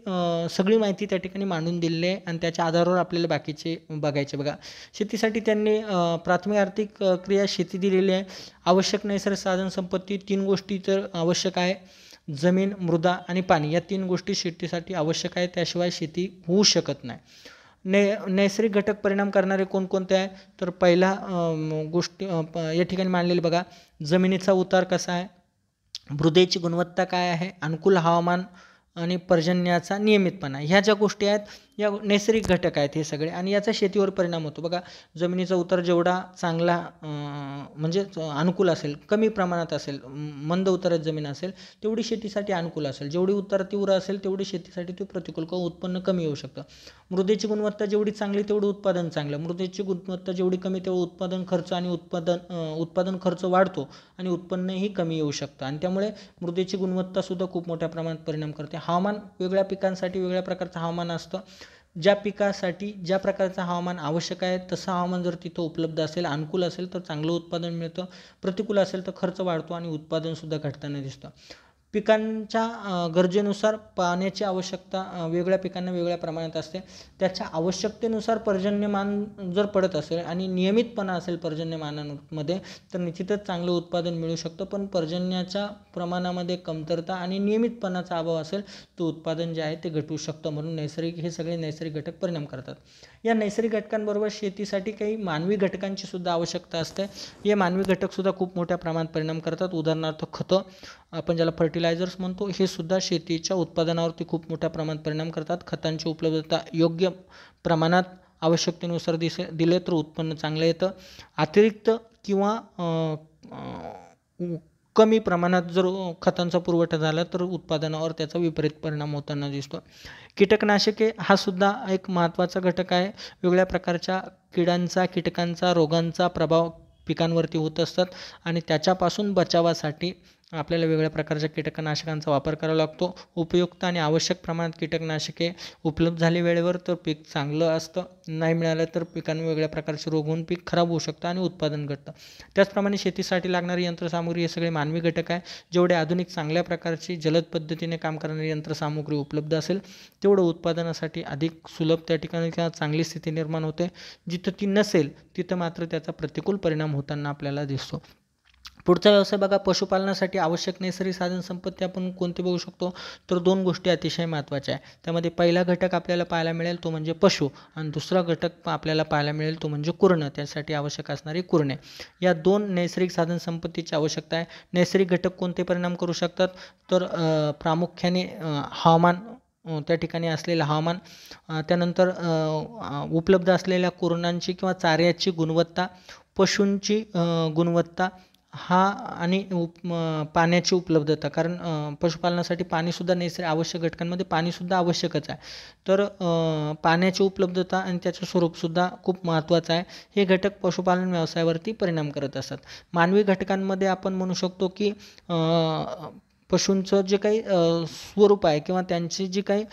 सगळी माहिती त्या ठिकाणी मांडून दिलेली आहे आणि त्याच्या आधारावर आपल्याला बाकीचे बघायचे. बघा शेतीसाठी त्यांनी प्राथमिक आर्थिक क्रिया शेती दिलेली आहे. आवश्यक नैसर्गिक साधनसंपत्ती 3 गोष्टी तर आवश्यक आहे, जमीन, मृदा आणि पाणी या 3 गोष्टी शेतीसाठी आवश्यक आहे, त्याशिवाय शेती होऊ शकत नाही. नैसर्गिक घटक परिणाम करणारे कोणकोणते आहे तर पहिला गोष्टी या ठिकाणी मांडलेली बघा, जमिनीचा उतार कसा आहे, मृदेची गुणवत्ता काय आहे, अनुकूल हवामान आणि पर्जन्याचा नियमितपणा, ह्या ज्या गोष्टी आहेत या नैसर्गिक घटक आहेत हे सगळे, आणि याचा शेतीवर परिणाम होतो. बघा, जमिनीचा उतार जेवढा चांगला म्हणजे अनुकूल असेल, कमी प्रमाणात असेल, मंद उतारात जमीन असेल तेवढी शेतीसाठी अनुकूल असेल. जेवढी उतार तीव्र असेल तेवढी शेतीसाठी ती प्रतिकूल किंवा उत्पन्न कमी येऊ शकतं. मृदेची गुणवत्ता जेवढी चांगली तेवढं उत्पादन चांगलं. मृदेची गुणवत्ता जेवढी कमी तेवढं उत्पादन खर्च आणि उत्पादन खर्च वाढतो आणि उत्पन्नही कमी येऊ शकतं. आणि त्यामुळे मृदेची गुणवत्तासुद्धा खूप मोठ्या प्रमाणात परिणाम करते. हवामान, वेगळ्या पिकांसाठी वेगळ्या प्रकारचं हवामान असतं. ज्या पिकासाठी ज्या प्रकारचं हवामान आवश्यक आहे तसं हवामान जर तिथं उपलब्ध असेल, अनुकूल असेल तर चांगलं उत्पादन मिळतं. प्रतिकूल असेल तर खर्च वाढतो आणि उत्पादनसुद्धा घटताना दिसतं. पिकांच्या गरजेनुसार पाण्याची आवश्यकता वेगळ्या पिकांना वेगळ्या प्रमाणात असते. त्याच्या आवश्यकतेनुसार पर्जन्यमान जर पडत असेल आणि नियमितपणा असेल पर्जन्यमानामध्ये तर निश्चितच चांगलं उत्पादन मिळू शकतं. पण पर्जन्याच्या प्रमाणामध्ये कमतरता आणि नियमितपणाचा अभाव असेल तर उत्पादन जे आहे ते घटू शकतं. म्हणून हे सगळे नैसर्गिक घटक परिणाम करतात. या नैसर्गिक घटकांबरोबर शेतीसाठी काही मानवी घटकांची सुद्धा आवश्यकता असते. हे मानवी घटकसुद्धा खूप मोठ्या प्रमाणात परिणाम करतात. उदाहरणार्थ खतं, आपण ज्याला फर्टिलायझर्स म्हणतो, हे सुद्धा शेतीच्या उत्पादनावरती खूप मोठ्या प्रमाणात परिणाम करतात. खतांची उपलब्धता योग्य प्रमाणात आवश्यकतेनुसार दिले तर उत्पन्न चांगलं येतं. अतिरिक्त किंवा कमी प्रमाणात जर खतांचा पुरवठा झाला तर उत्पादनावर त्याचा विपरीत परिणाम होताना दिसतो. कीटकनाशके हा सुद्धा एक महत्त्वाचा घटक आहे. वेगवेगळ्या प्रकारच्या किडांचा, कीटकांचा, रोगांचा प्रभाव पिकांवरती होत असतात आणि त्याच्यापासून बचावासाठी आपल्याला वेगवेगळ्या प्रकारच्या कीटकनाशकांचा वापर करावा लागतो. उपयुक्त आणि आवश्यक प्रमाणात कीटकनाशके उपलब्ध झाली वेळेवर तर पीक चांगलं असतं. नाही मिळालं तर पिकांना वेगळ्या प्रकारचे रोग होऊन पीक खराब होऊ शकतं आणि उत्पादन घटतं. त्याचप्रमाणे शेतीसाठी लागणारी यंत्रसामुग्री हे सगळे मानवी घटक आहे. जेवढे आधुनिक चांगल्या प्रकारची जलद पद्धतीने काम करणारी यंत्रसामुग्री उपलब्ध असेल तेवढं उत्पादनासाठी अधिक सुलभ त्या ठिकाणी किंवा चांगली स्थिती निर्माण होते. जिथं ती नसेल तिथं मात्र त्याचा प्रतिकूल परिणाम होताना आपल्याला दिसतो. पुढचा व्यवसाय बघा, पशुपालनासाठी आवश्यक नैसर्गिक साधन संपत्ती आपण कोणते बघू शकतो तर 2 गोष्टी अतिशय महत्त्वाच्या आहे. त्यामध्ये पहिला घटक आपल्याला पाहायला मिळेल तो म्हणजे पशु, आणि दुसरा घटक आपल्याला पाहायला मिळेल तो म्हणजे कुरणं, त्यासाठी आवश्यक असणारी कुरणे. या 2 नैसर्गिक साधन संपत्तीची आवश्यकता आहे. नैसर्गिक घटक कोणते परिणाम करू शकतात तर प्रामुख्याने हवामान, त्या ठिकाणी असलेलं हवामान, त्यानंतर उपलब्ध असलेल्या कुरणांची किंवा चाऱ्याची गुणवत्ता, पशूंची गुणवत्ता आणि पाण्याची उपलब्धता. कारण पशुपालनासाठी पाणीसुद्धा नैसर्गिक आवश्यक घटकांमध्ये पाणीसुद्धा आवश्यकच आहे. तर पाण्याची उपलब्धता आणि त्याचं स्वरूपसुद्धा खूप महत्त्वाचं आहे. हे घटक पशुपालन व्यवसायावरती परिणाम करत असतात. मानवी घटकांमध्ये आपण म्हणू शकतो की पशूंचं जे काही स्वरूप आहे किंवा त्यांची जी काही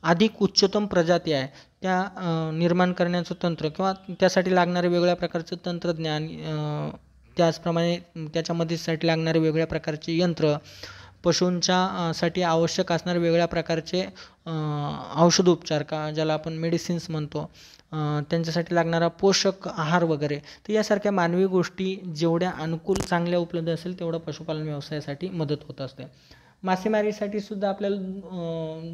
अधिक उच्चतम प्रजाती आहे त्या निर्माण करण्याचं तंत्र किंवा त्यासाठी लागणारे वेगवेगळ्या प्रकारचं तंत्रज्ञान, त्याचप्रमाणे त्याच्यामध्ये साठी लागणारे वेगवेगळ्या प्रकारचे यंत्र, पशूंच्या साठी आवश्यक असणारे वेगवेगळ्या प्रकारचे औषधोपचार ज्याला आपण मेडिसिन्स म्हणतो, त्यांच्यासाठी लागणारा पोषक आहार वगैरे. तर यासारख्या मानवी गोष्टी जेवढ्या अनुकूल चांगल्या उपलब्ध असेल तेवढं पशुपालन व्यवसायासाठी मदत होत असते. मासेमारीसाठी सुद्धा आपल्याला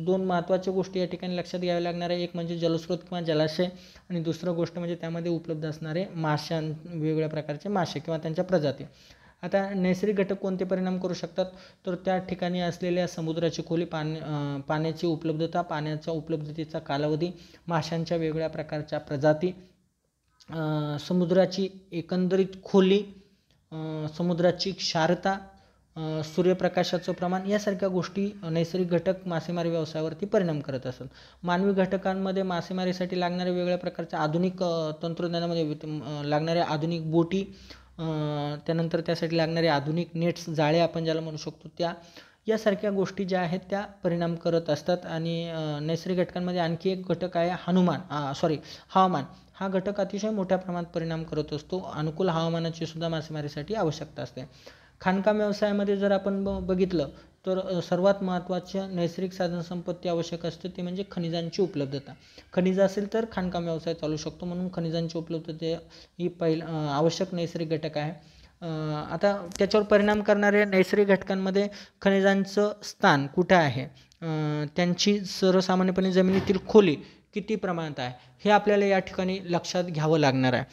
2 महत्त्वाच्या गोष्टी या ठिकाणी लक्षात घ्याव्या लागणार आहे. एक म्हणजे जलस्रोत किंवा जलाशय, आणि दुसरं गोष्ट म्हणजे त्यामध्ये उपलब्ध असणारे वेगवेगळ्या प्रकारचे मासे किंवा त्यांच्या प्रजाती. आता नैसर्गिक घटक कोणते परिणाम करू शकतात तर त्या ठिकाणी असलेल्या समुद्राची खोली, पाण्याची उपलब्धता, पाण्याच्या उपलब्धतेचा कालावधी, माशांच्या वेगवेगळ्या प्रकारच्या प्रजाती, समुद्राची एकंदरीत खोली, समुद्राची क्षारता, सूर्यप्रकाशाचं प्रमाण, यासारख्या गोष्टी नैसर्गिक घटक मासेमारी व्यवसायावरती परिणाम करत असतात. मानवी घटकांमध्ये मासेमारीसाठी लागणाऱ्या वेगवेगळ्या प्रकारच्या आधुनिक तंत्रज्ञानामध्ये लागणाऱ्या आधुनिक बोटी, त्यानंतर त्यासाठी लागणारे आधुनिक नेट्स, जाळे आपण ज्याला म्हणू शकतो, यासारख्या गोष्टी ज्या आहेत त्या परिणाम करत असतात. आणि नैसर्गिक घटकांमध्ये आणखी एक घटक आहे हवामान. हा घटक अतिशय मोठ्या प्रमाणात परिणाम करत असतो. अनुकूल हवामानाची सुद्धा मासेमारीसाठी आवश्यकता असते. खाणकाम व्यवसायामध्ये जर आपण बघितलं तर सर्वात महत्त्वाच्या नैसर्गिक साधनसंपत्ती आवश्यक असते ते म्हणजे खनिजांची उपलब्धता. खनिज असेल तर खाणकाम व्यवसाय चालू शकतो, म्हणून खनिजांची उपलब्धता ही आवश्यक नैसर्गिक घटक आहे. आता त्याच्यावर परिणाम करणाऱ्या नैसर्गिक घटकांमध्ये खनिजांचं स्थान कुठे आहे, त्यांची सर्वसामान्यपणे जमिनीतील खोली किती प्रमाणात आहे हे आपल्याला या ठिकाणी लक्षात घ्यावं लागणार आहे.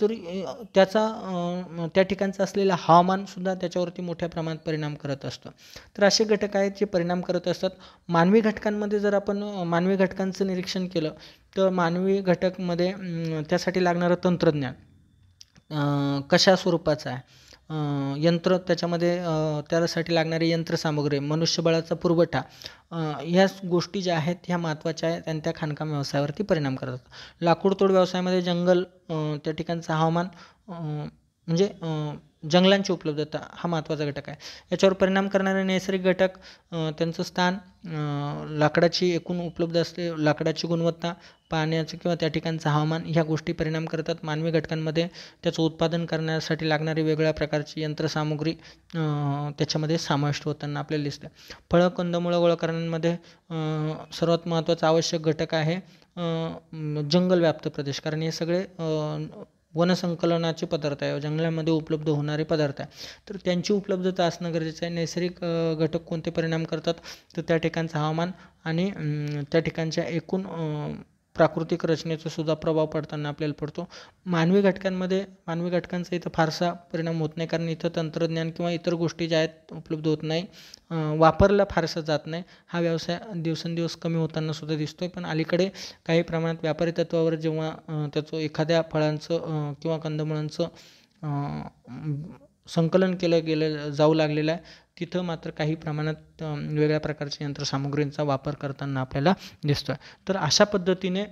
तर त्या ठिकाणचं असलेलं हवामानसुद्धा त्याच्यावरती मोठ्या प्रमाणात परिणाम करत असतं. तर असे घटक आहेत जे परिणाम करत असतात. मानवी घटकांमध्ये जर आपण मानवी घटकांचं निरीक्षण केलं तर मानवी घटकमध्ये त्यासाठी लागणारं तंत्रज्ञान कशा स्वरूपाचं आहे, यंत्र त्याच्यामध्ये त्यासाठी लागणारी यंत्रसामुग्री, मनुष्यबळाचा पुरवठा, ह्या गोष्टी ज्या आहेत ह्या महत्त्वाच्या आहेत आणि त्या खाणकाम व्यवसायावरती परिणाम करतात. लाकूडतोड व्यवसायामध्ये जंगल, त्या ठिकाणचं हवामान, म्हणजे जंगलांची उपलब्धता हा महत्त्वाचा घटक आहे. याच्यावर परिणाम करणारे नैसर्गिक घटक, त्यांचं स्थान, लाकडाची एकूण उपलब्ध असते लाकडाची गुणवत्ता, पाण्याचं किंवा त्या ठिकाणचं हवामान ह्या गोष्टी परिणाम करतात. मानवी घटकांमध्ये त्याचं उत्पादन करण्यासाठी लागणारी वेगवेगळ्या प्रकारची यंत्रसामुग्री त्याच्यामध्ये समाविष्ट होताना आपल्याला दिसते. फळं कंदमुळं गोळा करण्यामध्ये सर्वात महत्त्वाचा आवश्यक घटक आहे जंगल व्याप्त प्रदेश, कारण हे सगळे वनसंकलनाचे पदार्थ आहे, जंगलामध्ये उपलब्ध होणारे पदार्थ आहे. तर त्यांची उपलब्धता असणं गरजेचं आहे. नैसर्गिक घटक कोणते परिणाम करतात तर त्या ठिकाणचं हवामान आणि त्या ठिकाणच्या एकूण प्राकृतिक रचनेचा सुद्धा प्रभाव पडताना आपल्याला पडतो. मानवी घटकांचा इथं फारसा परिणाम होत नाही, कारण इथं तंत्रज्ञान किंवा इतर गोष्टी ज्या आहेत उपलब्ध होत नाही, वापरला फारसा जात नाही. हा व्यवसाय दिवसेंदिवस कमी होताना सुद्धा दिसतो आहे. पण अलीकडे काही प्रमाणात व्यापारी तत्त्वावर जेव्हा त्याचं एखाद्या फळांचं किंवा कंदमुळांचं संकलन केलं जाऊ लागलेलं आहे, तिथं मात्र काही प्रमाणात वेगळ्या प्रकारच्या यंत्रसामुग्रींचा वापर करताना आपल्याला दिसतो आहे. तर अशा पद्धतीने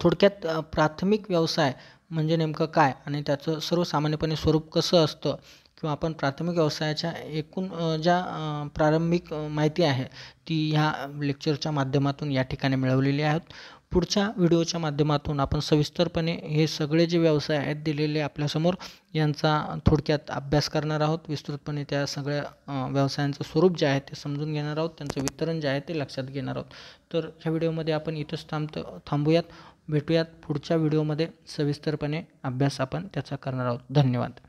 थोडक्यात प्राथमिक व्यवसाय म्हणजे नेमकं काय आणि त्याचं सर्वसामान्यपणे स्वरूप कसं असतं किंवा आपण प्राथमिक व्यवसायाच्या एकूण ज्या प्रारंभिक माहिती आहे ती ह्या लेक्चरच्या माध्यमातून या ठिकाणी मिळवलेली आहेत. पुढच्या व्हिडिओच्या माध्यमातून आपण सविस्तरपणे हे सगळे जे व्यवसाय आहेत दिलेले आपल्यासमोर यांचा थोडक्यात अभ्यास करणार आहोत. विस्तृतपणे त्या सगळ्या व्यवसायांचं स्वरूप जे आहे ते समजून घेणार आहोत, त्यांचं वितरण जे आहे ते लक्षात घेणार आहोत. तर ह्या व्हिडिओमध्ये आपण इथंच थांबूयात. भेटूयात पुढच्या व्हिडिओमध्ये सविस्तरपणे अभ्यास आपण त्याचा करणार आहोत. धन्यवाद.